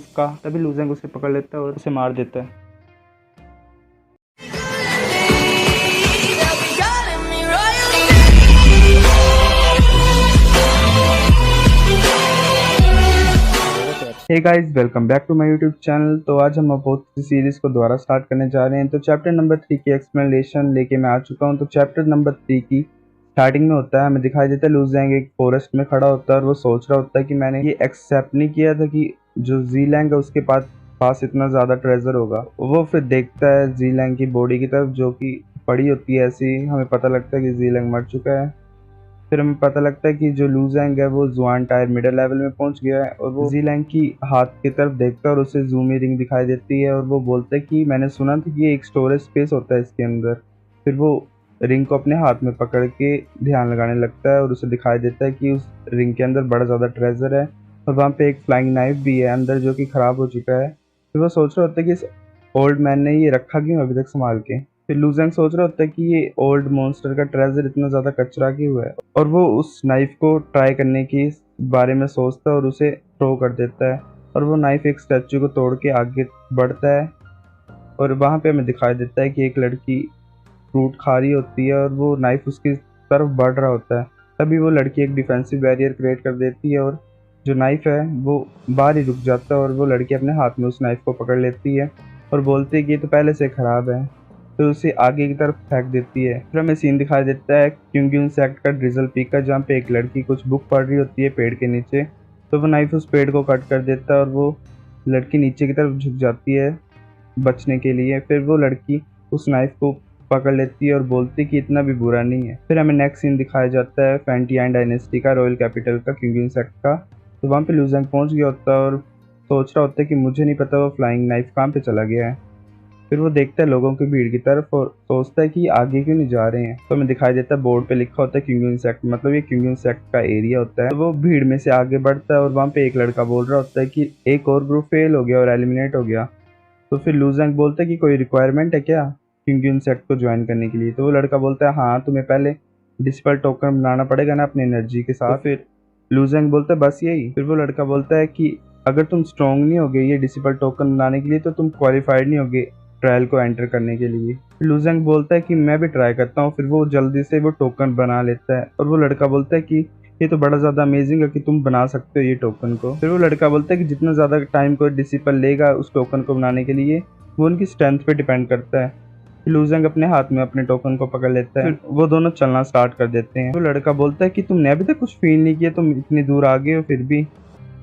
उसे पकड़ लेता है और उसे मार देता है। Hey guys, welcome back to my YouTube channel. तो आज हम बहुत सी सीरीज को दोबारा स्टार्ट करने जा रहे हैं। तो चैप्टर नंबर 3 की एक्सप्लेनेशन लेके मैं आ चुका हूं। तो चैप्टर नंबर 3 की स्टार्टिंग में होता है, हमें दिखाई देता है लू ज़ैंग एक फॉरेस्ट में खड़ा होता है और वो सोच रहा होता है कि मैंने ये एक्सेप्ट नहीं किया था कि जो ज़ीलैंग है उसके पास इतना ज़्यादा ट्रेजर होगा। वो फिर देखता है ज़ीलैंग की बॉडी की तरफ जो कि पड़ी होती है ऐसी। हमें पता लगता है कि ज़ीलैंग मर चुका है। फिर हमें पता लगता है कि जो लू ज़ैंग है वो ज़्वान टायर मिडल लेवल में पहुंच गया है और वो ज़ीलैंग की हाथ की तरफ देखता है और उसे ज़ूमी रिंग दिखाई देती है और वो बोलता है कि मैंने सुना था कि ये एक स्टोरेज स्पेस होता है इसके अंदर। फिर वो रिंग को अपने हाथ में पकड़ के ध्यान लगाने लगता है और उसे दिखाई देता है कि उस रिंग के अंदर बड़ा ज़्यादा ट्रेजर है और वहाँ पे एक फ्लाइंग नाइफ भी है अंदर जो कि ख़राब हो चुका है। फिर वो सोच रहा होता है कि इस ओल्ड मैन ने ये रखा क्यों अभी तक संभाल के। फिर लू ज़ैंग सोच रहा होता है कि ये ओल्ड मॉन्स्टर का ट्रेजर इतना ज़्यादा कचरा क्यों है और वो उस नाइफ को ट्राई करने की बारे में सोचता है और उसे थ्रो कर देता है और वो नाइफ एक स्टैचू को तोड़ के आगे बढ़ता है और वहाँ पे हमें दिखाई देता है कि एक लड़की फ्रूट खा रही होती है और वो नाइफ उसकी तरफ बढ़ रहा होता है। तभी वो लड़की एक डिफेंसिव बैरियर क्रिएट कर देती है और जो नाइफ है वो बाहर ही रुक जाता है और वो लड़की अपने हाथ में उस नाइफ को पकड़ लेती है और बोलती है कि ये तो पहले से ख़राब है, तो उसे आगे की तरफ फेंक देती है। फिर हमें सीन दिखाई देता है क्योंकि सेक्ट का ड्रिजल पीक का, जहाँ पे एक लड़की कुछ बुक पढ़ रही होती है पेड़ के नीचे। तो वो नाइफ उस पेड़ को कट कर देता है और वो लड़की नीचे की तरफ झुक जाती है बचने के लिए। फिर वो लड़की उस नाइफ को पकड़ लेती है और बोलती है कि इतना भी बुरा नहीं है। फिर हमें नेक्स्ट सीन दिखाया जाता है फैंटियान डायनेस्टी का, रॉयल कैपिटल का, क्योंकि सेक्ट का। तो वहाँ पे लू ज़ैंग पहुँच गया होता है और सोच रहा होता है कि मुझे नहीं पता वो फ्लाइंग नाइफ कहाँ पे चला गया है। फिर वो देखता है लोगों की भीड़ की तरफ और सोचता है कि आगे क्यों नहीं जा रहे हैं। तो हमें दिखाई देता है बोर्ड पे लिखा होता है क्योंकि सेक्ट, मतलब ये क्योंकि सेक्ट का एरिया होता है। तो वो भीड़ में से आगे बढ़ता है और वहाँ पे एक लड़का बोल रहा होता है कि एक और ग्रुप फेल हो गया और एलिमिनेट हो गया। तो फिर लू ज़ैंग बोलता है कि कोई रिक्वायरमेंट है क्या क्योंकि सेक्ट को ज्वाइन करने के लिए। तो वो लड़का बोलता है हाँ, तुम्हें पहले डिस्पल टोकन बनाना पड़ेगा ना अपनी एनर्जी के साथ। तो फिर लू ज़ैंग बोलता है बस यही। फिर वो लड़का बोलता है कि अगर तुम स्ट्रॉन्ग नहीं होगे ये डिसिपल टोकन बनाने के लिए तो तुम क्वालिफाइड नहीं होगे ट्रायल को एंटर करने के लिए। लू ज़ैंग बोलता है कि मैं भी ट्राई करता हूँ। फिर वो जल्दी से वो टोकन बना लेता है और वो लड़का बोलता है कि ये तो बड़ा ज़्यादा अमेजिंग है कि तुम बना सकते हो ये टोकन को। फिर वो लड़का बोलता है कि जितना ज़्यादा टाइम कोई डिसिपल लेगा उस टोकन को बनाने के लिए वो उनकी स्ट्रेंथ पे डिपेंड करता है। लू ज़ैंग अपने हाथ में अपने टोकन को पकड़ लेता है। फिर वो दोनों चलना स्टार्ट कर देते हैं। तो लड़का बोलता है कि तुमने अभी तक कुछ फील नहीं किया, तुम इतनी दूर आ गए हो फिर भी।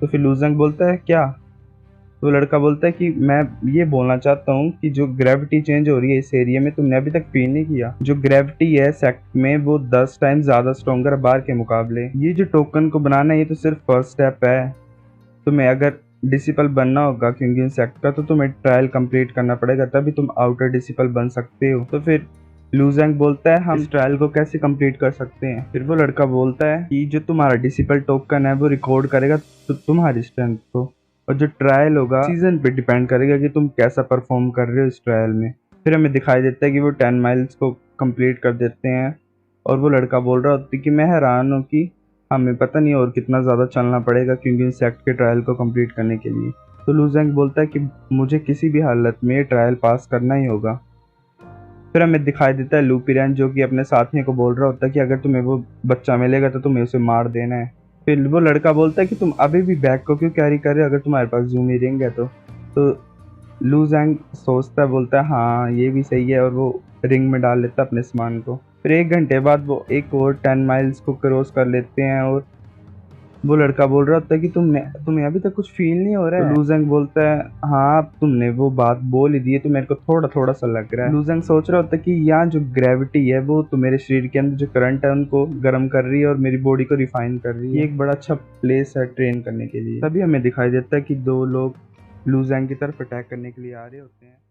तो फिर लू ज़ैंग बोलता है क्या? तो लड़का बोलता है कि मैं ये बोलना चाहता हूँ कि जो ग्रेविटी चेंज हो रही है इस एरिया में तुमने अभी तक फील नहीं किया। जो ग्रेविटी है सेक्ट में वो 10 टाइम ज़्यादा स्ट्रॉन्गर बाहर के मुकाबले। ये जो टोकन को बनाना है ये तो सिर्फ फर्स्ट स्टेप है। तुम्हें अगर डिसिपल बनना होगा क्योंकि सेक्ट का तो तुम्हें ट्रायल कंप्लीट करना पड़ेगा, तभी तुम आउटर डिसिपल बन सकते हो। तो फिर लू ज़ैंग बोलता है हम इस ट्रायल को कैसे कंप्लीट कर सकते हैं। फिर वो लड़का बोलता है कि जो तुम्हारा डिसिपल टोकन है वो रिकॉर्ड करेगा तो तुम्हारी स्ट्रेंथ को, और जो ट्रायल होगा सीजन पे डिपेंड करेगा कि तुम कैसा परफॉर्म कर रहे हो इस ट्रायल में। फिर हमें दिखाई देता है कि वो 10 माइल्स को कंप्लीट कर देते हैं और वो लड़का बोल रहा होता है कि मैं हैरान हूँ कि हमें पता नहीं और कितना ज़्यादा चलना पड़ेगा क्योंकि सेक्ट के ट्रायल को कंप्लीट करने के लिए। तो लू ज़ैंग बोलता है कि मुझे किसी भी हालत में ये ट्रायल पास करना ही होगा। फिर हमें दिखाई देता है लू पिरेन जो कि अपने साथियों को बोल रहा होता है कि अगर तुम्हें वो बच्चा मिलेगा तो तुम्हें उसे मार देना है। फिर वो लड़का बोलता है कि तुम अभी भी बैग को क्यों कैरी कर रहे हो अगर तुम्हारे पास ज़ूमी रिंग है तो लू ज़ैंग सोचता है, बोलता है हाँ ये भी सही है, और वो रिंग में डाल लेता है अपने सामान को। फिर 1 घंटे बाद वो एक और 10 माइल्स को क्रॉस कर लेते हैं और वो लड़का बोल रहा होता है कि तुम्हें अभी तक कुछ फील नहीं हो रहा है। तो लू ज़ैंग बोलता है हाँ तुमने वो बात बोल ही दी है तो मेरे को थोड़ा थोड़ा सा लग रहा है। लू ज़ैंग सोच रहा होता है कि यहाँ जो ग्रेविटी है वो तो मेरे शरीर के अंदर जो करंट है उनको गर्म कर रही है और मेरी बॉडी को रिफाइन कर रही है। ये एक बड़ा अच्छा प्लेस है ट्रेन करने के लिए। तभी हमें दिखाई देता है कि 2 लोग लू ज़ैंग की तरफ अटैक करने के लिए आ रहे होते हैं।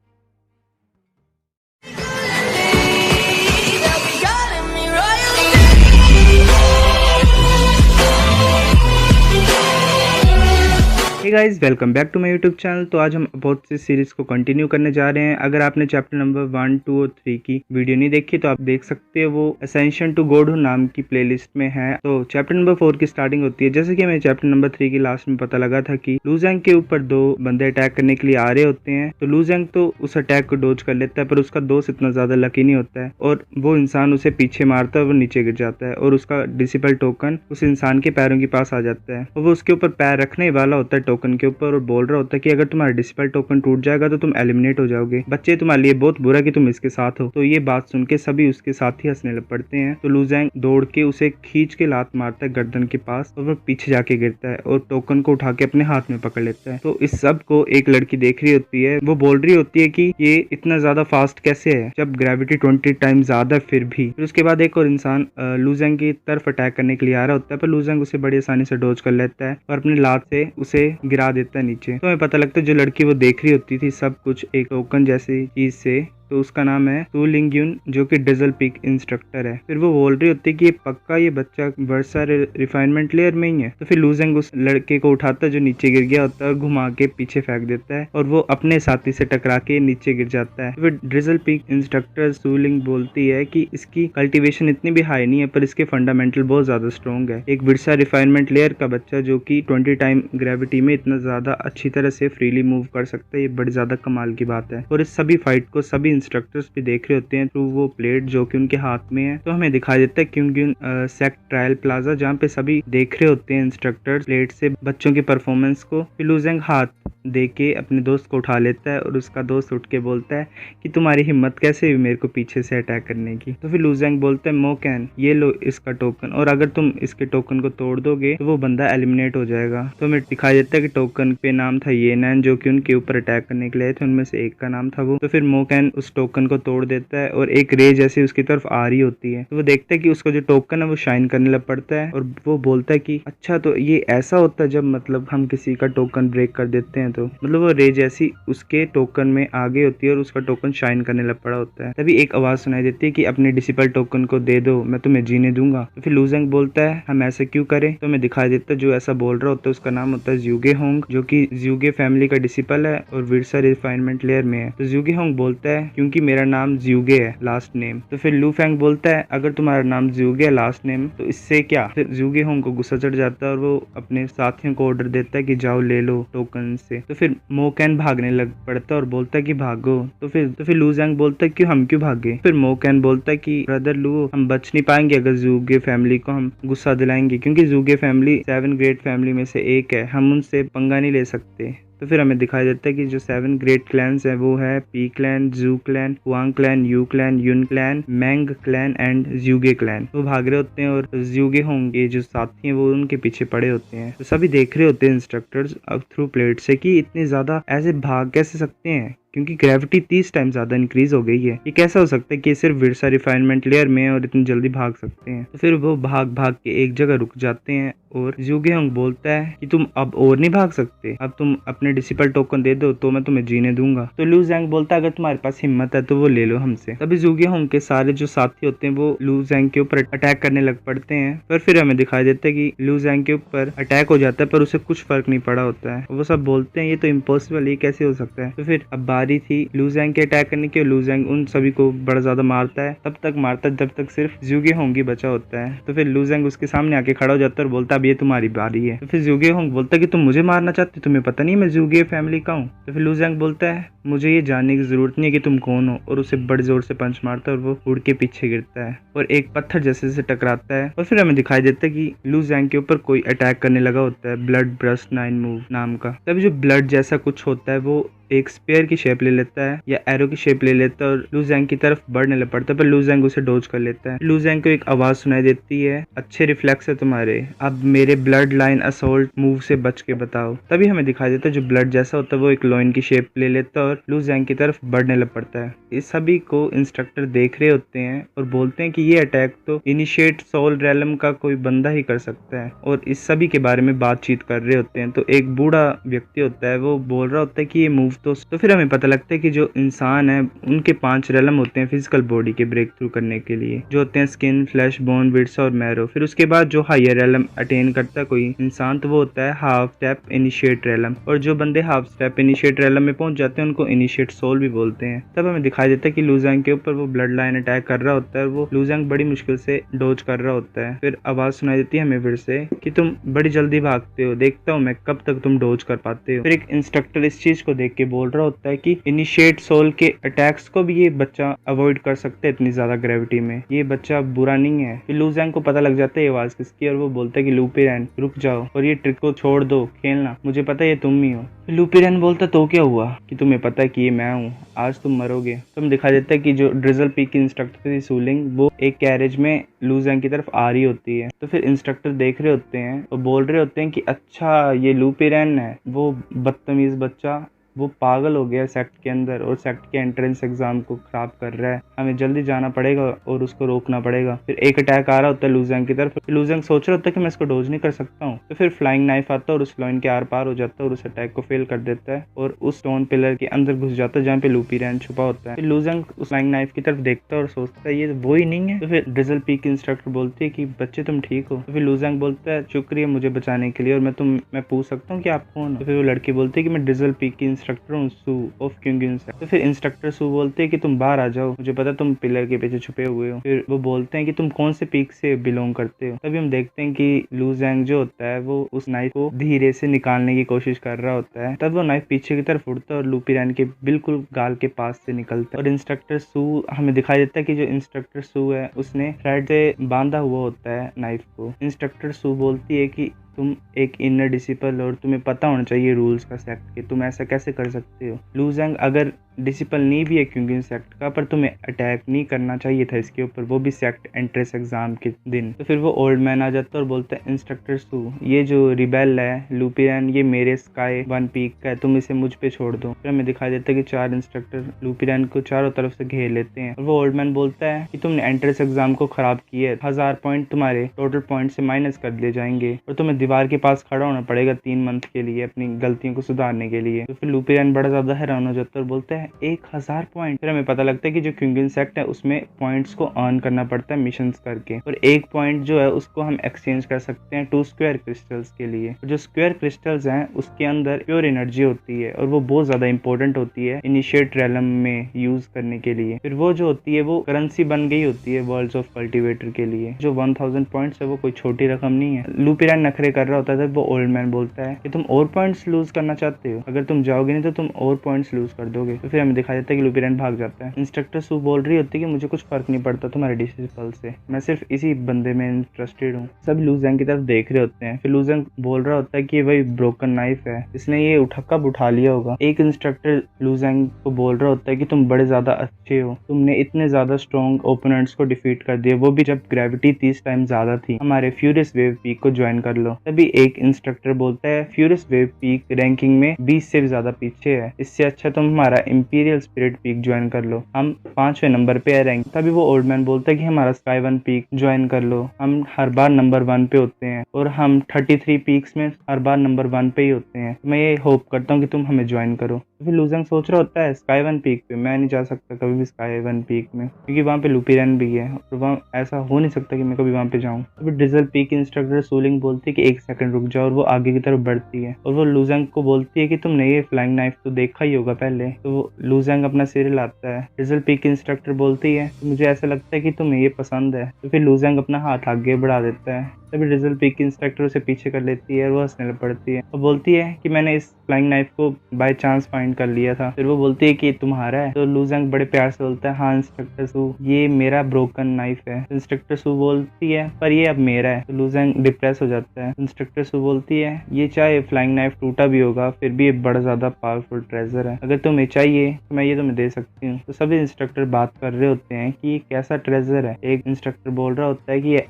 Hey guys, welcome back to my YouTube channel. तो आज हम अबाउट दिस सीरीज को कंटिन्यू करने जा रहे हैं। अगर आपने चैप्टर नंबर 1, 2 और 3 की वीडियो नहीं देखी तो आप देख सकते हो, वो असेंशन टू गॉडहुड नाम की प्लेलिस्ट में है। तो चैप्टर नंबर 4 की स्टार्टिंग होती है। जैसे कि हमें चैप्टर नंबर 3 की लास्ट में पता लगा था कि लू ज़ैंग के ऊपर 2 बंदे अटैक करने के लिए आ रहे होते हैं। तो लू ज़ैंग तो उस अटैक को डोज कर लेता है, पर उसका दोस्त इतना ज्यादा लकी नहीं होता है और वो इंसान उसे पीछे मारता है, वो नीचे गिर जाता है और उसका डिसिपल टोकन उस इंसान के पैरों के पास आ जाता है और वो उसके ऊपर पैर रखने वाला होता है टोकन के ऊपर, और बोल रहा होता है कि अगर तुम्हारा डिसिपल टोकन टूट जाएगा तो तुम एलिमिनेट हो जाओगे। बच्चे, तुम्हारे लिए बहुत बुरा कि तुम इसके साथ हो। तो ये बात सुन के सभी उसके साथ ही हंसने लग पड़ते हैं। तो लू ज़ैंग दौड़ के उसे खींच के लात मारता है गर्दन के पास और वो पीछे जाके गिरता है और टोकन को उठा के अपने हाथ में पकड़ लेता है। तो इस सब को एक लड़की देख रही होती है। वो बोल रही होती है कि ये इतना ज्यादा फास्ट कैसे है जब ग्रेविटी 20 टाइम ज्यादा फिर भी। फिर उसके बाद एक और इंसान लू ज़ैंग की तरफ अटैक करने के लिए आ रहा होता है, पर लू ज़ैंग उसे बड़ी आसानी से डोज कर लेता है और अपनी लात से उसे गिरा देता है नीचे। तो हमें पता लगता है जो लड़की वो देख रही होती थी सब कुछ एक टोकन जैसी चीज से, तो उसका नाम है सू लिंगयुन जो कि डिजल पीक इंस्ट्रक्टर है। फिर वो बोल रही होती है कि ये पक्का ये बच्चा वर्सा रिफाइनमेंट लेयर में ही है। तो फिर लू ज़ैंग उस लड़के को उठाता है जो नीचे गिर गया होता है और घुमा के पीछे फेंक देता है और वो अपने साथी से टकरा के नीचे गिर जाता है। फिर डिजल पीक इंस्ट्रक्टर सू लिंग बोलती है कि इसकी कल्टीवेशन इतनी भी हाई नहीं है पर इसके फंडामेंटल बहुत ज्यादा स्ट्रॉन्ग है। एक वर्सा रिफाइनमेंट लेयर का बच्चा जो कि 20 टाइम ग्रेविटी में इतना ज्यादा अच्छी तरह से फ्रीली मूव कर सकता है, ये बड़ी ज्यादा कमाल की बात है। और इस सभी फाइट को सभी इंस्ट्रक्टर्स भी देख रहे होते हैं थ्रू वो प्लेट जो कि उनके हाथ में है। तो हमें दिखाई देता है क्योंकि सेक्ट ट्रायल प्लाजा जहाँ पे सभी देख रहे होते हैं इंस्ट्रक्टर्स प्लेट से बच्चों की परफॉर्मेंस को। फिर लू जेंग हाथ दे के अपने दोस्त को उठा लेता है और उसका दोस्त उठ के बोलता है कि तुम्हारी हिम्मत कैसे हुई मेरे को पीछे से अटैक करने की। तो फिर लू जेंग बोलता है मो कैन ये लो इसका टोकन, और अगर तुम इसके टोकन को तोड़ दोगे तो वो बंदा एलिमिनेट हो जाएगा। तो हमें दिखाई देता है कि टोकन पे नाम था ये नैन जो कि उनके ऊपर अटैक करने के लिए थे, उनमें से एक का नाम था वो। तो फिर मो कैन उस टोकन को तोड़ देता है और एक रे जैसे उसकी तरफ आ रही होती है। तो वो देखता है कि उसका जो टोकन है वो शाइन करने लग पड़ता है और वो बोलता है कि अच्छा तो ये ऐसा होता है जब मतलब हम किसी का टोकन ब्रेक कर देते हैं। तो मतलब वो रे जैसी उसके टोकन में आगे होती है और उसका टोकन शाइन करने लग पड़ा होता है। तभी एक आवाज सुनाई देती है कि अपने डिसिपल टोकन को दे दो, मैं तुम्हें जीने दूंगा। तो फिर लू जेंग बोलता है हम ऐसे क्यों करें। तो हमें दिखाई देता है जो ऐसा बोल रहा होता है उसका नाम होता है ज्यूगे होंग, जो कि ज्यूगे फैमिली का डिसिपल है और विरसा रिफाइनमेंट लेयर में है। तो ज्यूगे होंग बोलता है क्योंकि मेरा नाम ज्यूगे है लास्ट नेम। तो फिर लू फेंग बोलता है अगर तुम्हारा नाम ज्यूगे है लास्ट नेम तो इससे क्या। फिर ज्यूगे होंग को गुस्सा चढ़ जाता है और वो अपने साथियों को ऑर्डर देता है कि जाओ ले लो टोकन से। तो फिर मो कैन भागने लग पड़ता है और बोलता है कि भागो। तो फिर लू जेंग बोलता है कि हम क्यों भागे। फिर मो कैन बोलता है कि ब्रदर लू हम बच नहीं पाएंगे अगर ज़ूगे फैमिली को हम गुस्सा दिलाएंगे, क्योंकि ज़ूगे फैमिली 7 ग्रेट फैमिली में से एक है, हम उनसे पंगा नहीं ले सकते। तो फिर हमें दिखाई देता है कि जो 7 ग्रेट क्लैन्स है वो है Pi clan, Zhu clan, Huang clan, Yu clan, Yun clan, Meng clan and Zhuge clan. वो भाग रहे होते हैं और ज्यूगे होंगे जो साथी हैं वो उनके पीछे पड़े होते हैं। तो सभी देख रहे होते हैं इंस्ट्रक्टर्स अब थ्रू प्लेट से कि इतने ज्यादा ऐसे भाग कैसे सकते हैं, क्योंकि ग्रेविटी 30 टाइम ज्यादा इंक्रीज हो गई है। ये कैसा हो सकता है कि सिर्फ विरसा रिफाइनमेंट लेयर में और इतनी जल्दी भाग सकते हैं। तो फिर वो भाग भाग के एक जगह रुक जाते हैं और ज्यूगे होंग बोलता है कि तुम अब और नहीं भाग सकते, अब तुम अपने डिसिपल टोकन दे दो तो मैं तुम्हें जीने दूंगा। तो लू जेंग बोलता है अगर तुम्हारे पास हिम्मत है तो वो ले लो हमसे। तभी ज्यूगे होंग के सारे जो साथी होते हैं वो लू जेंग के ऊपर अटैक करने लग पड़ते हैं। पर फिर हमें दिखाई देता है कि लू जेंग के ऊपर अटैक हो जाता है पर उसे कुछ फर्क नहीं पड़ा होता है। वो सब बोलते हैं ये तो इम्पॉसिबल, ये कैसे हो सकता है। तो फिर अब बारी थी लू जेंग के अटैक करने की। लू जेंग उन सभी को बड़ा ज्यादा मारता है, तब तक मारता है जब तक सिर्फ ज्यूगे होंग ही बचा होता है। तो फिर लू जेंग उसके सामने आके खड़ा हो जाता है और बोलता है अब ये तुम्हारी बारी है। तो फिर ज्यूगे होंग बोलता है कि तुम मुझे मारना चाहते, तुम्हें पता नहीं मैं ज्यूगे फैमिली का हूँ। तो फिर लू जेंग बोलता है मुझे ये जानने की जरूरत नहीं है कि तुम कौन हो, और उसे बड़े जोर से पंच मारता है और वो उड़ के पीछे गिरता है और एक पत्थर जैसे से टकराता है। और फिर हमें दिखाई देता है कि लू जेंग के ऊपर कोई अटैक करने लगा होता है ब्लड ब्रस्ट 9 मूव नाम का। तभी जो ब्लड जैसा कुछ होता है वो एक स्पेयर की शेप ले लेता है या एरो की शेप ले लेता है और लू जेंग की तरफ बढ़ने लग पड़ता है, पर लू जेंग उसे डोज कर लेता है। लू जेंग को एक आवाज सुनाई देती है अच्छे रिफ्लेक्स है तुम्हारे, अब मेरे ब्लड लाइन असोल्ट मूव से बच के बताओ। तभी हमें दिखाई देता है जो ब्लड जैसा होता है वो एक लॉइन की शेप ले लेता है और लू जेंग की तरफ बढ़ने लग पड़ता है। इस सभी को इंस्ट्रक्टर देख रहे होते हैं और बोलते हैं कि ये अटैक तो इनिशिएट सोल रेलम का कोई बंदा ही कर सकता है, और इस सभी के बारे में बातचीत कर रहे होते हैं। तो एक बूढ़ा व्यक्ति होता है वो बोल रहा होता है कि ये मूव तो फिर हमें पता लगता है कि जो इंसान है उनके 5 रेलम होते हैं फिजिकल बॉडी के ब्रेक थ्रू करने के लिए, जो होते हैं स्किन, फ्लैश, बोन, विर्सा और मैरो। फिर उसके बाद जो हायर रेलम अटेन करता है कोई इंसान तो वो होता है हाफ स्टेप इनिशिएट रेलम, और जो बंदे हाफ स्टेप इनिशिएट रेलम में पहुंच जाते हैं उनको इनिशिएट सोल भी बोलते हैं। तब हमें दिखाई देता है कि लू जेंग के ऊपर वो ब्लड लाइन अटैक कर रहा होता है और वो लू जेंग बड़ी मुश्किल से डोज कर रहा होता है। फिर आवाज सुनाई देती है हमें फिर से कि तुम बड़ी जल्दी भागते हो, देखता हूँ मैं कब तक तुम डोज कर पाते हो। फिर एक इंस्ट्रक्टर इस चीज को देख के बोल रहा होता है कि इनिशिएट सोल के अटैक्स को भी ये बच्चा अवॉइड कर सकता है इतनी ज्यादा ग्रेविटी में, ये बच्चा बुरा नहीं है। फिर लू जेंग को पता लग जाता है ये आवाज किसकी, और वो बोलता है कि लूपिरैन रुक जाओ और ये ट्रिक को छोड़ दो खेलना, मुझे पता है ये तुम ही हो। लूपिरैन बोलता तो क्या हुआ कि तुम्हें पता है कि ये मैं हूँ, आज तुम मरोगे। तुम दिखा देता है कि जो ड्रिजल पीक की इंस्ट्रक्टर थी सूलिंग वो एक कैरेज में लू जेंग की तरफ आ रही होती है। तो फिर इंस्ट्रक्टर देख रहे होते हैं और बोल रहे होते हैं कि अच्छा ये लूपिरैन है, वो बदतमीज बच्चा, वो पागल हो गया सेक्ट के अंदर और सेक्ट के एंट्रेंस एग्जाम को खराब कर रहा है, हमें जल्दी जाना पड़ेगा और उसको रोकना पड़ेगा। फिर एक अटैक आ रहा होता है लू जेंग की तरफ, लू जेंग सोच रहा होता है कि मैं इसको डोज नहीं कर सकता हूँ। तो फिर फ्लाइंग नाइफ आता है और उस लाइन के आर पार हो जाता है और उस अटैक को फेल कर देता है और उस स्टोन पिलर के अंदर घुस जाता है जहाँ पे लूपिरैन छुपा होता है। फिर लू जेंग उस फ्लाइंग नाइफ की तरफ देखता है और सोचता है ये वो ही नहीं है। तो फिर ड्रिजल पीक इंस्ट्रक्टर बोलती है कि बच्चे तुम ठीक हो। तो फिर लू जेंग बोलता है शुक्रिया मुझे बचाने के लिए, और मैं पूछ सकता हूँ कि आप कौन हो। तो फिर वो लड़की बोलती है कि मैं ड्रिजल पीक की इंस्ट्रक्टर हूँ सू ऑफ क्योंगिन सेक्ट। तो फिर इंस्ट्रक्टर सू बोलते हैं कि तुम बाहर आ जाओ, मुझे पता तुम पिलर के पीछे छुपे हुए हो। फिर वो बोलते हैं कि तुम कौन से पीक से बिलोंग करते हो। तभी हम देखते हैं कि लू ज़ैंग जो होता है वो उस नाइफ को धीरे से निकालने की कोशिश कर रहा होता है। तब वो नाइफ पीछे की तरफ उड़ता है और लूपीरैन के बिल्कुल गाल के पास से निकलता है। और इंस्ट्रक्टर सू हमें दिखाई देता है कि जो इंस्ट्रक्टर सू है उसने थ्रेड से बांधा हुआ होता है नाइफ को। इंस्ट्रक्टर सू बोलती है कि तुम एक इनर डिसिपल और तुम्हें पता होना चाहिए रूल्स का सेक्ट के, तुम ऐसा कैसे कर सकते हो। लू ज़ैंग अगर डिसिपल नहीं भी है क्योंकि सेक्ट का, पर तुम्हें अटैक नहीं करना चाहिए था इसके ऊपर, वो भी सेक्ट एंट्रेंस एग्जाम के दिन। तो फिर वो ओल्ड मैन आ जाता है और बोलता है इंस्ट्रक्टर सू ये जो रिबेल है लूपीरैन ये मेरे स्काई वन पीक का है, तुम इसे मुझ पे छोड़ दो। फिर हमें दिखाई देता है कि 4 इंस्ट्रक्टर लूपीरैन को चारों तरफ से घेर लेते हैं और वो ओल्ड मैन बोलता है कि तुमने एंट्रेंस एग्जाम को खराब किया है, 1000 पॉइंट तुम्हारे टोटल पॉइंट से माइनस कर दिए जाएंगे और तुम्हें दीवार के पास खड़ा होना पड़ेगा 3 मंथ के लिए अपनी गलतियों को सुधारने के लिए। तो फिर लूपीरैन बड़ा ज्यादा हैरान हो जाता है और बोलता है 1000 पॉइंट। फिर हमें पता लगता है कि जो क्योंगिन सेक्ट है उसमें पॉइंट्स को अर्न करना पड़ता है मिशंस करके, और 1 पॉइंट जो है उसको हम एक्सचेंज कर सकते हैं 2 स्क्वायर क्रिस्टल्स के लिए। जो स्क्वायर क्रिस्टल्स हैं उसके अंदर प्योर एनर्जी होती है और वो बहुत ज्यादा इंपॉर्टेंट होती है इनिशिएट रेलम में यूज करने के लिए। फिर वो जो होती है वो करेंसी बन गई होती है वर्ल्ड्स ऑफ कल्टीवेटर के लिए। जो 1000 पॉइंट्स है वो कोई छोटी रकम नहीं है। लूपीरैन नखरे कर रहा होता है तब वो ओल्ड मैन बोलता है कि तुम और पॉइंट्स लूज करना चाहते हो, अगर तुम जाओगे नहीं तो तुम और पॉइंट्स लूज कर दोगे। तो फिर हमें दिखा देता है कि लूपीरैन भाग जाता है। इंस्ट्रक्टर सू बोल रही होती है कि मुझे कुछ फर्क नहीं पड़ता तुम्हारे डिसिपल से, मैं सिर्फ इसी बंदे में इंटरेस्टेड हूँ। सब लू ज़ैंग की तरफ देख रहे होते हैं। फिर लू ज़ैंग बोल रहा होता है कि वही ब्रोकन नाइफ है, इसने ये कब उठा लिया होगा। एक इंस्ट्रक्टर लू ज़ैंग को बोल रहा होता है कि तुम बड़े ज्यादा अच्छे हो, तुमने इतने ज्यादा स्ट्रॉन्ग ओपोनेंट्स को डिफीट कर दिया, वो भी जब ग्रेविटी 30 टाइम ज्यादा थी। हमारे फ्यूरियस वेव पीक को ज्वाइन कर लो। तभी एक इंस्ट्रक्टर बोलता है फ्यूरियस वेव पीक रैंकिंग में 20 से भी ज्यादा पीछे है, इससे अच्छा तुम हमारा इंपीरियल स्पिरिट पीक ज्वाइन कर लो, हम 5वें नंबर पे है रैंक। तभी वो ओल्ड मैन बोलता है कि हमारा स्काई वन पीक ज्वाइन कर लो, हम हर बार नंबर 1 पे होते हैं और हम 33 पीक्स में हर बार नंबर 1 पे ही होते हैं, मैं ये होप करता हूँ कि तुम हमें ज्वाइन करो। तो फिर लू ज़ैंग सोच रहा होता है स्काई वन पीक पे मैं नहीं जा सकता कभी भी स्काई वन पीक में, क्योंकि वहाँ पे लूपीरैन भी है और वहाँ ऐसा हो नहीं सकता कि मैं कभी वहाँ पे जाऊँ। तो फिर ड्रिजल पीक इंस्ट्रक्टर सूलिंग बोलती है कि 1 सेकंड रुक जाओ और वो आगे की तरफ बढ़ती है और वो लू ज़ैंग को बोलती है कि तुमने ये फ्लाइंग नाइफ तो देखा ही होगा पहले। तो लू ज़ैंग अपना सिर हिलाता है। ड्रिजल पीक इंस्ट्रक्टर बोलती है मुझे ऐसा लगता है कि तुम्हें ये पसंद है। तो फिर लू ज़ैंग अपना हाथ आगे बढ़ा देता है। तभी ड्रिजल पीक इंस्ट्रक्टर उसे पीछे कर लेती है और वो हंसने लग पड़ती है और बोलती है कि मैंने इस फ्लाइंग नाइफ को बाय चांस फाइंड कर लिया था। फिर वो बोलती है कि तुम्हारा है। तो लू ज़ैंग बड़े प्यार से बोलता है हाँ इंस्ट्रक्टर सू ये मेरा ब्रोकन नाइफ है। इंस्ट्रक्टर सू बोलती है पर ये अब मेरा है। तो लू ज़ैंग डिप्रेस हो जाता है। इंस्ट्रक्टर सू बोलती है ये चाहे फ्लाइंग नाइफ टूटा भी होगा फिर भी ये बड़ा ज्यादा पावरफुल ट्रेजर है, अगर तुम्हें चाहिए तो मैं ये तुम्हें दे सकती हूँ। तो सभी इंस्ट्रक्टर बात कर रहे होते हैं कि ये कैसा ट्रेजर है। एक इंस्ट्रक्टर बोल रहा होता है कि ये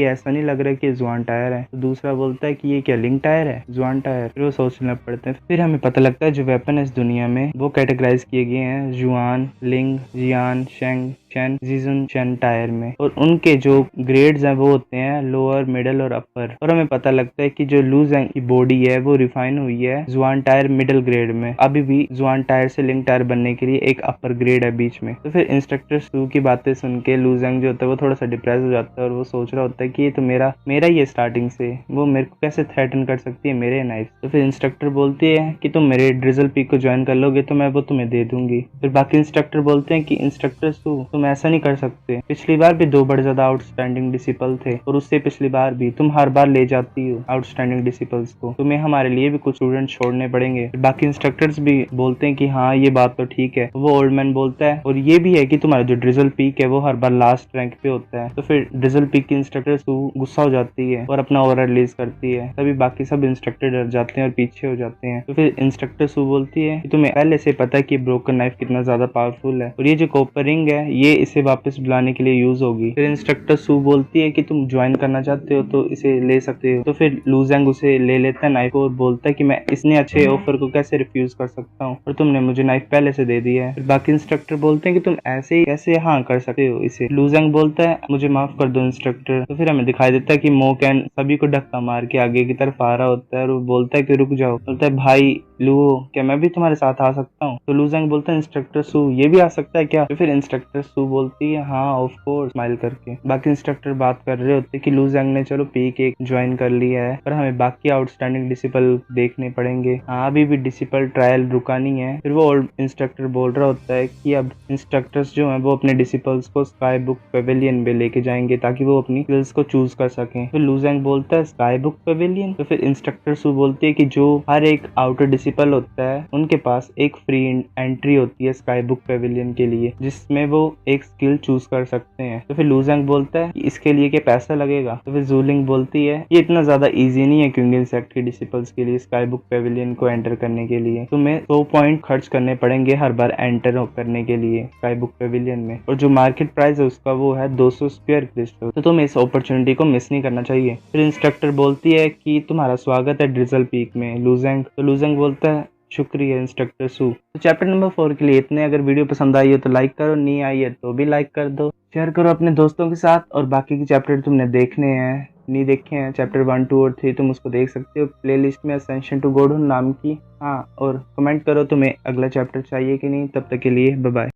ऐसा नहीं लग रहा है कि जुआन टायर है। तो दूसरा बोलता है कि ये क्या लिंक टायर है, जुआन टायर। फिर वो सोचने लग पड़ते हैं। फिर हमें पता लगता है जो वेपन है इस दुनिया में वो कैटेगराइज किए गए हैं जुआन, लिंग, जियान, शेंग, चैन, जीजुन, चैन टायर में, और उनके जो ग्रेड्स हैं वो होते हैं लोअर, मिडल और अपर। और हमें पता लगता है कि जो लू ज़ैंग की बॉडी है वो रिफाइन हुई है जुआन टायर मिडल ग्रेड में। अभी भी जुआन टायर से लिंक टायर बनने के लिए एक अपर ग्रेड है बीच में। तो फिर इंस्ट्रक्टर सू की बातें सुन के लू ज़ैंग जो होता है वो थोड़ा सा डिप्रेस हो जाता है और वो सोच रहा होता है कि ये तो मेरा ही है स्टार्टिंग से, वो मेरे को कैसे थ्रेटन कर सकती है मेरे नाइफ। तो फिर इंस्ट्रक्टर बोलती है कि तुम मेरे ड्रिजल पीक को ज्वाइन कर लोगे तो मैं वो तुम्हें दे दूंगी। फिर बाकी इंस्ट्रक्टर बोलते हैं कि इंस्ट्रक्टर सू तुम ऐसा नहीं कर सकते, पिछली बार भी 2 बड़े ज्यादा आउटस्टैंडिंग डिसिपल थे और उससे पिछली बार भी तुम हर बार ले जाती हो आउटस्टैंडिंग डिसिपल्स को, तुम्हें हमारे लिए भी कुछ स्टूडेंट छोड़ने पड़ेंगे। बाकी इंस्ट्रक्टर्स भी बोलते हैं कि हाँ ये बात तो ठीक है। वो ओल्ड मैन बोलता है और ये भी है कि तुम्हारा जो ड्रिजल पीक है वो हर बार लास्ट रैंक पे होता है। तो फिर ड्रिजल पीक की इंस्ट्रक्टर सू गुस्सा हो जाती है और अपना ऑरा रिलीज करती है। तभी बाकी सब इंस्ट्रक्टर डर जाते हैं और पीछे हो जाते हैं। तो फिर इंस्ट्रक्टर सू बोलती है कि तुम्हें पहले से पता है कि ब्रोकन नाइफ कितना ज्यादा पावरफुल है और ये जो कॉपर रिंग है ये इसे वापस बुलाने के लिए यूज होगी। फिर इंस्ट्रक्टर सू बोलती है कि तुम ज्वाइन करना चाहते हो तो इसे ले सकते हो। तो फिर लू ज़ैंग उसे ले लेता है नाइफ को और बोलता है कि मैं इतने अच्छे ऑफर को कैसे रिफ्यूज कर सकता हूँ और तुमने मुझे नाइफ पहले से दे दिया है। फिर बाकी इंस्ट्रक्टर बोलते हैं कि तुम ऐसे ही कैसे हाँ कर सकते हो इसे। लू ज़ैंग बोलता है मुझे माफ कर दो इंस्ट्रक्टर। तो फिर हमें दिखाई देता है कि मोकैन सभी को धक्का मार के आगे की तरफ आ रहा होता है और वो बोलता है कि रुक जाओ। बोलता है भाई लुओ, क्या मैं भी तुम्हारे साथ आ सकता हूँ? तो लूजेंग बोलता है इंस्ट्रक्टर सू, ये भी आ सकता है क्या? तो फिर इंस्ट्रक्टर सू बोलती है हाँ ऑफ कोर्स, स्माइल करके। बाकी इंस्ट्रक्टर बात कर रहे होते कि लूजेंग ने चलो पीके ज्वाइन कर लिया है, पर हमें बाकी आउटस्टैंडिंग डिसिपल देखने पड़ेंगे। हाँ अभी भी डिसिपल ट्रायल रुका नहीं है। फिर वो ओल्ड इंस्ट्रक्टर बोल रहा होता है कि अब इंस्ट्रक्टर्स जो है वो अपने डिसिपल्स को स्काई बुक पेविलियन में लेके जाएंगे ताकि वो अपनी स्किल्स को चूज कर सकें। तो लूजेंग बोलता है स्काई बुक पेविलियन? तो फिर इंस्ट्रक्टर सू बोलती है कि जो हर एक आउटर डिसिपल होता है उनके पास एक फ्री एंट्री होती है स्काई बुक पेविलियन के लिए, जिसमें वो एक स्किल चूज कर सकते हैं। तो फिर लूजेंग बोलता है कि इसके लिए क्या पैसा लगेगा? तो फिर जूलिंग बोलती है ये इतना ज्यादा इजी नहीं है क्योंकि सेक्ट के डिसिपल्स के लिए स्काई बुक पेविलियन को एंटर करने के लिए तुम्हें 100 पॉइंट खर्च करने पड़ेंगे हर बार एंटर करने के लिए स्काई बुक पेविलियन में, और जो मार्केट प्राइस है उसका वो है 200 स्क्वायर क्रिस्टल। तो तुम्हें इस अपॉर्चुनिटी को मिस नहीं करना चाहिए। फिर इंस्ट्रक्टर बोलती है कि तुम्हारा स्वागत है ड्रिजल पीक में लूजेंग। तो लूजेंग बोलता है शुक्रिया इंस्ट्रक्टर सू। तो चैप्टर नंबर 4 के लिए इतने। अगर वीडियो पसंद आई हो तो लाइक करो, नहीं आई है तो भी लाइक कर दो, शेयर करो अपने दोस्तों के साथ। और बाकी के चैप्टर तुमने देखने हैं, नहीं देखे हैं, चैप्टर 1, 2 और 3 तुम उसको देख सकते हो प्लेलिस्ट में असेंशन टू गॉडहुड नाम की। हाँ और कमेंट करो तुम्हें अगला चैप्टर चाहिए कि नहीं। तब तक के लिए bye bye.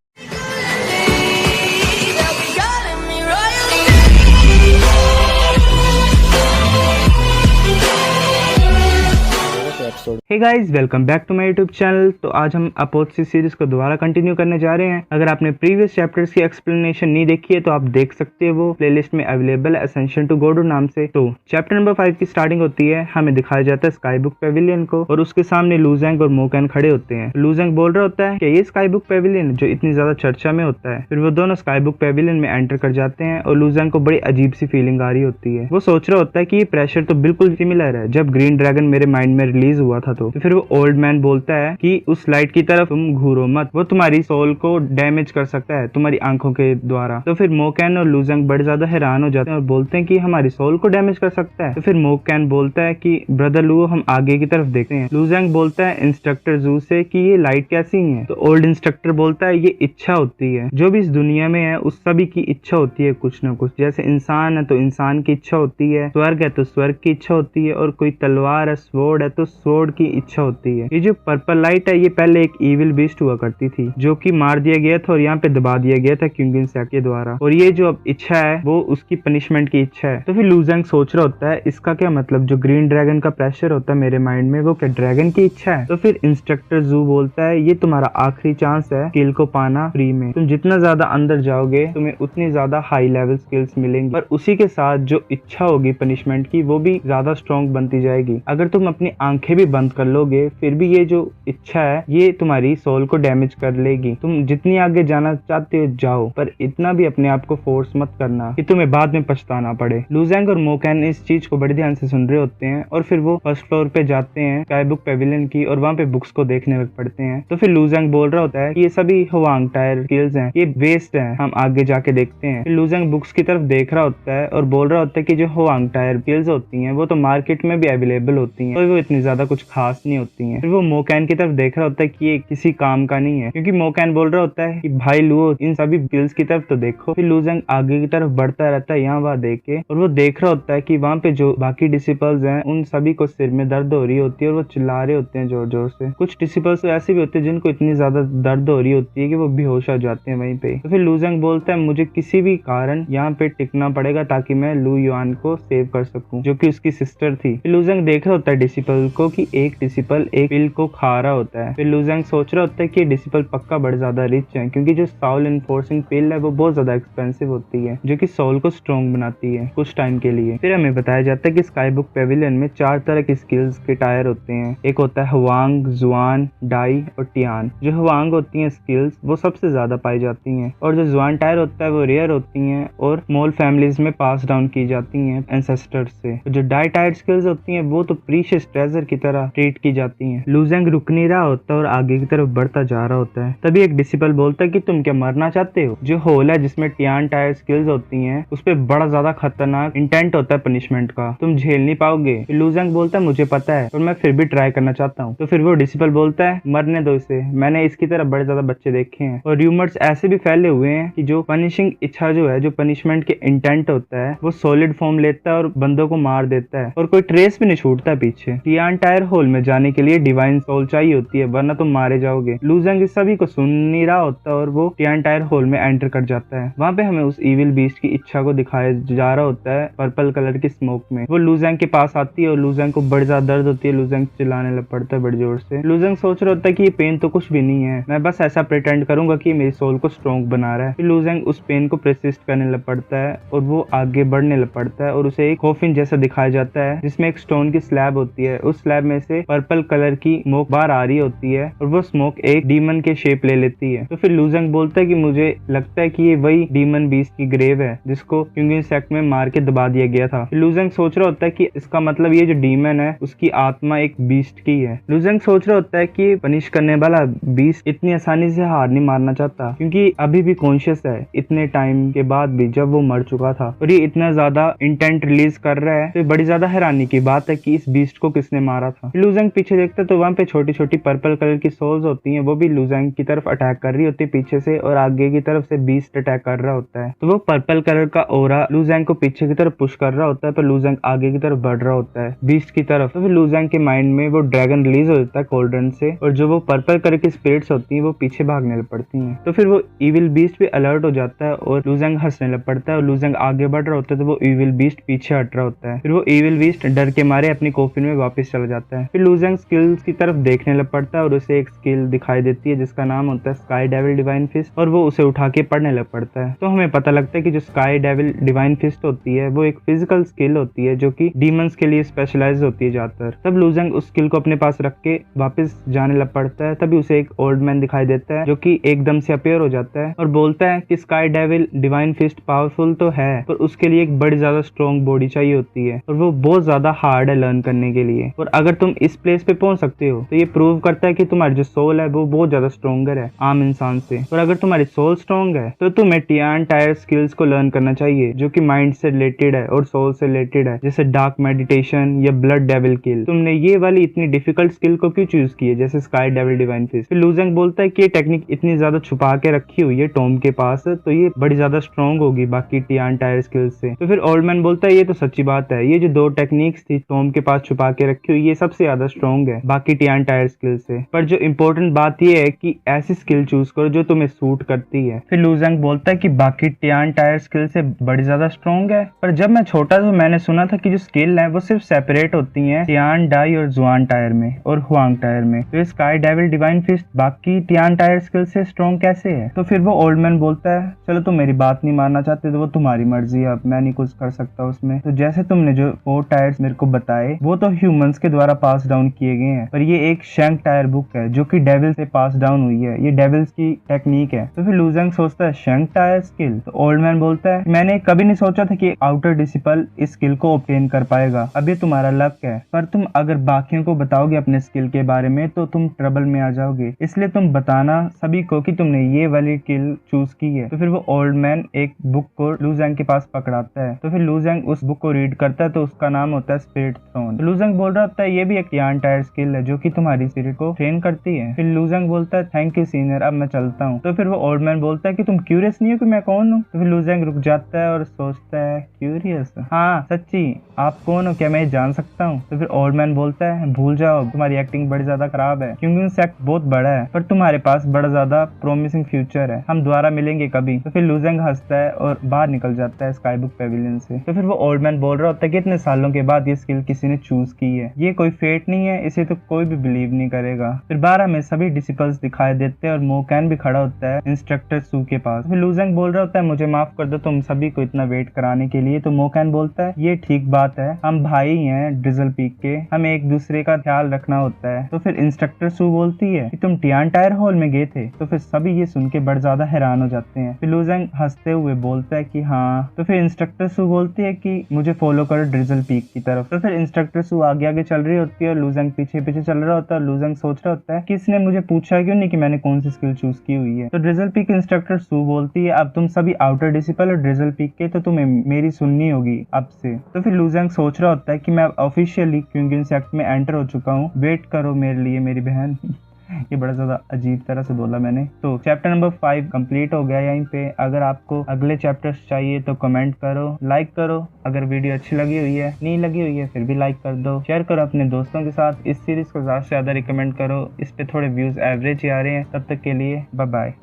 Hey guys, welcome back to my YouTube channel. तो आज हम अपोथेसिस सीरीज को दोबारा कंटिन्यू करने जा रहे हैं। अगर आपने प्रीवियस चैप्टर्स की एक्सप्लेनेशन नहीं देखी है तो आप देख सकते हो, वो प्लेलिस्ट में अवेलेबल है असेंशन टू गॉडहुड नाम से। तो चैप्टर नंबर 5 की स्टार्टिंग होती है, हमें दिखाया जाता है स्काई बुक पेविलियन को और उसके सामने लूजेंग और मोकैन खड़े होते हैं। लूजेंग बोल रहा होता है कि ये स्काई बुक पेविलियन जो इतनी ज्यादा चर्चा में होता है। फिर वो दोनों स्काई बुक पेविलियन में एंटर कर जाते हैं और लूजेंग को बड़ी अजीब सी फीलिंग आ रही होती है। वो सोच रहा होता है कि ये प्रेशर तो बिल्कुल सिमिलर है जब ग्रीन ड्रैगन मेरे माइंड में रिलीज हुआ था। तो फिर वो ओल्ड मैन बोलता है कि उस लाइट की तरफ तुम घूरो मत, वो तुम्हारी सोल को डैमेज कर सकता है तुम्हारी आंखों के द्वारा। तो फिर मोकैन और लूजेंग बड़े ज्यादा हैरान हो जाते हैं और बोलते हैं कि हमारी सोल को डैमेज कर सकता है। तो फिर मोकैन बोलता है कि ब्रदर लुओ हम आगे की तरफ देखते हैं। लूजेंग बोलता है इंस्ट्रक्टर जू से कि ये लाइट कैसी है? तो ओल्ड इंस्ट्रक्टर बोलता है ये इच्छा होती है, जो भी इस दुनिया में है उस सभी की इच्छा होती है कुछ ना कुछ। जैसे इंसान है तो इंसान की इच्छा होती है, स्वर्ग है तो स्वर्ग की इच्छा होती है, और कोई तलवार है स्वॉर्ड है तो स्वॉर्ड की इच्छा होती है। ये जो पर्पल लाइट है ये पहले एक इविल बीस्ट हुआ करती थी जो कि मार दिया गया था और यहाँ पे दबा दिया गया था क्यूंगिन सैक के द्वारा, और ये जो अब इच्छा है वो उसकी पनिशमेंट की इच्छा है। तो फिर लूजेंग सोच रहा होता है इसका क्या मतलब, जो ग्रीन ड्रैगन का प्रेशर होता है मेरे माइंड में वो क्या ड्रैगन की इच्छा है? तो फिर इंस्ट्रक्टर जू बोलता है ये तुम्हारा आखिरी चांस है स्किल को पाना फ्री में। तुम जितना ज्यादा अंदर जाओगे तुम्हें उतनी ज्यादा हाई लेवल स्किल्स मिलेंगी, पर उसी के साथ जो इच्छा होगी पनिशमेंट की वो भी ज्यादा स्ट्रॉन्ग बनती जाएगी। अगर तुम अपनी आंखें भी बंद कर लोगे फिर भी ये जो इच्छा है ये तुम्हारी सोल को डैमेज कर लेगी। तुम जितनी आगे जाना चाहते हो जाओ, पर इतना भी अपने आप को फोर्स मत करना कि तुम्हें बाद में पछताना पड़े। लूजेंग और मोकैन इस चीज को बड़े ध्यान से सुन रहे होते हैं और फिर वो फर्स्ट फ्लोर पे जाते हैं स्काई बुक पेविलियन की और वहाँ पे बुक्स को देखने पड़ते हैं। तो फिर लूजेंग बोल रहा होता है कि ये सभी हुआंग टायर स्किल्स हैं, ये वेस्ट हैं, हम आगे जाके देखते हैं। फिर लूजेंग बुक्स की तरफ देख रहा होता है और बोल रहा होता है कि जो हुआंग टायर स्किल्स होती हैं वो तो मार्केट में भी अवेलेबल होती हैं, तो वो इतनी ज्यादा कुछ खास नहीं होती हैं। फिर वो मोकैन की तरफ देख रहा होता है कि ये किसी काम का नहीं है, क्योंकि मोकैन बोल रहा होता है कि भाई लुओ इन सभी स्किल्स की तरफ तो देखो। फिर लूजेंग आगे की तरफ बढ़ता रहता है यहाँ वहाँ देख के, और वो देख रहा होता है कि वहाँ पे जो बाकी डिसिपल्स हैं उन सभी को सिर में दर्द हो रही होती है और वो चिल्ला रहे होते हैं जोर जोर से। कुछ डिसिपल्स तो ऐसे भी होते हैं जिनको इतनी ज्यादा दर्द हो रही होती है कि वो बेहोश हो जाते हैं वहीं पे। तो फिर लूजेंग बोलता है मुझे किसी भी कारण यहाँ पे टिकना पड़ेगा ताकि मैं लू युआन को सेव कर सकूं, जो कि उसकी सिस्टर थी। फिर लूजेंग देख रहा होता है डिसिपल को कि एक डिसिपल एक पिल को खा रहा होता है। फिर लूजेंग सोच रहा होता है कि डिसिपल पक्का बड़े ज्यादा रिच है, क्योंकि जो सोल इन्फोर्सिंग पिल है वो बहुत ज्यादा एक्सपेंसिव होती है जो कि सोल को स्ट्रॉन्ग बनाती है कुछ टाइम के लिए। फिर हमें बताया जाता है कि स्काई बुक पेविलियन में 4 तरह की स्किल्स के टायर होते हैं। एक होता है हुआंग, जुआन, डाई और टियान। जो हुआंग होती हैं स्किल्स वो सबसे ज्यादा पाई जाती हैं, और जो जुआन टायर होता है वो रेयर होती हैं और मोल फैमिलीज में पास डाउन की जाती हैं एंसेस्टर्स से। जो डाई टायर स्किल्स होती हैं वो तो प्रीशियस ट्रेजर की तरह ट्रीट ट्रीट की जाती हैं। लूजेंग रुक नहीं रहा होता और आगे की तरफ बढ़ता जा रहा होता है। तभी एक डिसिपल बोलता है कि तुम क्या मरना चाहते हो? जो होल है जिसमें टियान टायर स्किल्स होती हैं उस पे बड़ा ज्यादा खतरनाक इंटेंट होता है पनिशमेंट का, तुम झेल नहीं पाओगे। लूजेंग बोलता है मुझे पता है और मैं फिर भी ट्राई करना चाहता हूँ। तो फिर वो डिसिपल बोलता है मरने दो इसे, मैंने इसकी तरह बड़े ज्यादा बच्चे देखे हैं और र्यूमर्स ऐसे भी फैले हुए हैं कि जो पनिशिंग इच्छा जो है, जो पनिशमेंट के इंटेंट होता है वो सॉलिड फॉर्म लेता है और बंदों को मार देता है और कोई ट्रेस भी नहीं छूटता पीछे। टियान टायर होल में जाने के लिए डिवाइन सोल चाहिए होती है वरना तुम मारे जाओगे। लूजेंग इस सभी को सुन नहीं रहा होता और वो टियान टायर होल में एंटर कर जाता है। वहाँ पे हमें उस इविल बीस्ट की इच्छा को दिखाया जा रहा होता है पर्पल कलर की स्मोक में। वो लूजेंग के पास आती है और लूजेंग को बड़ी ज्यादा दर्द होती है। लूजेंग चिल्लाने लग पड़ता है बड़ी जोर से। लूजेंग सोच रहा होता है कि ये पेन तो कुछ भी नहीं है, मैं बस ऐसा प्रिटेंड करूंगा कि मेरी सोल को स्ट्रॉन्ग बना रहा है। फिर लूजेंग उस पेन को प्रेसिस्ट करने लग पड़ता है और वो आगे बढ़ने लग पड़ता है और उसे एक कॉफिन जैसा दिखाया जाता है जिसमें एक स्टोन की स्लैब होती है। उस स्लैब में से पर्पल कलर की स्मोक बाहर आ रही होती है और वो स्मोक एक डीमन के शेप ले लेती है। तो फिर लूजेंग बोलता है कि मुझे लगता है कि ये वही डीमन बीस्ट की ग्रेव है जिसको क्यूंगिन सेक्ट में मार के दबा दिया गया था। लूजेंग सोच रहा होता है कि इसका मतलब ये जो डीमन है उसकी आत्मा एक बीस्ट की है। लूजेंग सोच रहा होता है कि पनिश करने वाला बीस्ट इतनी आसानी से हार नहीं मारना चाहता क्योंकि अभी भी कॉन्शियस है इतने टाइम के बाद भी जब वो मर चुका था और ये इतना ज्यादा इंटेंट रिलीज कर रहा है। तो बड़ी ज्यादा हैरानी की बात है कि इस बीस्ट को किसने मारा था। लूजेंग पीछे देखता है तो वहां पे छोटी छोटी पर्पल कलर की सोल्स होती हैं, वो भी लूजेंग की तरफ अटैक कर रही होती है पीछे से और आगे की तरफ से बीस्ट अटैक कर रहा होता है। तो वो पर्पल कलर का ओरा लूजेंग को पीछे की तरफ पुश कर रहा होता है पर लूजेंग आगे की तरफ बढ़ रहा होता है बीस्ट की तरफ। तो फिर लूजेंग के माइंड में वो ड्रैगन रिलीज हो जाता है कोल्ड्रन से और जो वो पर्पल कलर की स्पिरिट्स होती हैं वो पीछे भागने लग पड़ती हैं। तो फिर वो इविल बीस्ट भी अलर्ट हो जाता है और लूजेंग हंसने लग पड़ता है और लूजेंग आगे बढ़ रहा होता है तो वो इविल बीस्ट पीछे हट रहा होता है। फिर वो इविल बीस्ट डर के मारे अपनी कॉफिन में वापस चला जाता है। फिर लूजेंग स्किल्स की तरफ देखने लग पड़ता है और उसे एक स्किल दिखाई देती है जिसका नाम होता है स्काई डेविल डिवाइन फिस्ट और वो उसे उठा के पढ़ने लग पड़ता है। तो हमें पता लगता है कि जो स्काई डेविल डिवाइन फिस्ट होती है वो एक फिजिकल स्किल होती है जो कि डीमंस के लिए स्पेशलाइज होती है ज्यादातर। तब लूजेंग उस स्किल को अपने पास रख के वापस जाने लग पड़ता है। तभी उसे एक ओल्ड मैन दिखाई देता है जो कि एकदम से अपीयर हो जाता है और बोलता है कि sky devil divine fist powerful तो है पर उसके लिए एक बड़ी ज्यादा स्ट्रॉन्ग बॉडी चाहिए होती है और वो बहुत ज्यादा हार्ड है लर्न करने के लिए। और अगर तुम इस प्लेस पे पहुंच सकते हो तो ये प्रूव करता है कि तुम्हारी जो सोल है वो बहुत ज्यादा स्ट्रॉन्गर है आम इंसान से। और अगर तुम्हारी सोल स्ट्रॉन्ग है तो तुम्हें टियान टायर स्किल्स को लर्न करना चाहिए जो कि माइंड से रिलेटेड है और सोल से रिलेटेड है, जैसे डार्क मेडिटेशन या ब्लड डेविल किल। तुमने ये वाली इतनी डिफिकल्ट स्किल को क्यों चूज की है जैसे स्काई डेविल डिवाइन फिस्ट। फिर लूजेंग बोलता है कि ये टेक्निक इतनी ज्यादा छुपा के रखी हुई है टॉम के पास तो ये बड़ी ज्यादा स्ट्रॉन्ग होगी बाकी टियान टायर स्किल्स से। तो फिर ओल्ड मैन बोलता है ये तो सच्ची बात है, ये जो दो टेक्निक्स थी टॉम के पास छुपा के रखी हुई ये सबसे ज्यादा स्ट्रॉन्ग है बाकी टियान टायर स्किल से। पर जो इम्पोर्टेंट बात ये है कि ऐसी स्किल चूज करो जो तुम्हें सूट करती है। फिर लूजेंग बोलता है कि बाकी टियान टायर स्किल से बड़ी ज्यादा स्ट्रॉन्ग है पर जब मैं छोटा था मैंने सुना था कि जो स्किल है वो सिर्फ सेपरेट होती है टियान डाई और जुआन टायर में और हुआंग टायर में। तो स्काई डेविल डिवाइन फिस्ट बाकी टियान टायर स्किल से स्ट्रॉन्ग कैसे है। तो फिर वो ओल्ड मैन बोलता है चलो तुम मेरी बात नहीं मानना चाहते तो वो तुम्हारी मर्जी है, अब मैं नहीं कुछ कर सकता उसमें। तो जैसे तुमने जो 4 टायर्स मेरे को बताए वो तो ह्यूमंस के द्वारा पास डाउन किए गए हैं पर ये एक शैंक टायर बुक है जो कि डेविल से पास डाउन हुई है, ये डेविल्स की टेक्निक है। तो फिर लूजेंग सोचता है शैंक टायर स्किल। तो ओल्ड मैन बोलता है मैंने कभी नहीं सोचा था कि आउटर डिसिपल इस स्किल को ऑब्टेन कर पाएगा, अब ये तुम्हारा लक है पर तुम अगर बाकियों को बताओगे अपने स्किल के बारे में तो तुम ट्रबल में आ जाओगे, इसलिए तुम बताना सभी को कि तुमने ये वाली स्किल चूज की है। तो फिर वो ओल्ड मैन एक बुक को लूजेंग के पास पकड़ाता है। तो फिर लूजेंग उस बुक को रीड करता है तो उसका नाम होता है स्पिरिट थ्रोन। तो लूजेंग बोल रहा होता है ये भी एक टियान टायर स्किल है जो कि तुम्हारी स्पिरिट को ट्रेन करती है। फिर लूजेंग बोलता है थैंक यू सीनियर, अब मैं चलता हूँ। तो फिर वो ओल्ड मैन बोलता है कि तुम क्यूरियस नहीं हो कि मैं कौन हूँ। तो फिर लूजेंग रुक जाता है और सोचता है क्यूरियस, हाँ सच्ची आप कौन हो, क्या मैं जान सकता हूँ। तो फिर ओल्ड मैन बोलता है भूल जाओ तुम्हारी एक्टिंग बड़ी ज्यादा खराब है क्योंकि सेक्ट बहुत बड़ा है पर तुम्हारे पास बड़ा ज्यादा प्रोमिसिंग फ्यूचर है, हम दोबारा मिलेंगे कभी। तो फिर लूजेंग हंसता है और बाहर निकल जाता है स्काई बुक पेविलियन से। तो फिर वो ओल्ड मैन बोल रहा होता है कि इतने सालों के बाद ये स्किल किसी ने चूज की है, ये कोई फेट नहीं है, इसे तो कोई भी बिलीव नहीं करेगा। फिर 12 में सभी डिसिपल्स दिखाई देते हैं और मोकैन भी खड़ा होता है इंस्ट्रक्टर सू के पास। फिर लूजेंग बोल रहा होता है मुझे माफ कर दो तुम सभी को इतना वेट कराने के लिए। तो मोकैन बोलता है ये ठीक बात है, हम भाई हैं ड्रिजल पीक के, हमें एक दूसरे का ख्याल रखना होता है। तो फिर इंस्ट्रक्टर सू बोलती है कि तुम टियान टायर हॉल में गए थे। तो फिर सभी ये सुन के बड़े ज्यादा हैरान हो जाते हैं। फिर लूजेंग हंसते हुए बोलता है कि हाँ। तो फिर इंस्ट्रक्टर सू बोलती है कि मुझे फॉलो करो ड्रिजल पीक की तरफ। तो फिर इंस्ट्रक्टर सू आगे आगे चल रही होती है और लूजंग पीछे पीछे चल रहा होता है। लूजंग सोच रहा होता है कि इसने मुझे पूछा क्यों नहीं कि मैंने कौन सी स्किल चूज की हुई है। तो ड्रिजल पीक इंस्ट्रक्टर सू बोलती है अब तुम सभी आउटर डिसिपल और ड्रिजल पीक के, तो तुम्हें मेरी सुननी होगी अब से। तो फिर लूजंग सोच रहा होता है कि मैं ऑफिशियली क्विंगन सेक्ट में एंटर हो चुका हूँ, वेट करो मेरे लिए मेरी बहन। ये बड़ा ज़्यादा अजीब तरह से बोला मैंने। तो चैप्टर नंबर 5 कंप्लीट हो गया यहीं पे। अगर आपको अगले चैप्टर्स चाहिए तो कमेंट करो, लाइक करो। अगर वीडियो अच्छी लगी हुई है, नहीं लगी हुई है फिर भी लाइक कर दो, शेयर करो अपने दोस्तों के साथ। इस सीरीज़ को ज़्यादा से ज़्यादा रिकमेंड करो। इस पे थोड़े व्यूज़ एवरेज ही आ रहे हैं। तब तक के लिए बाय बाय।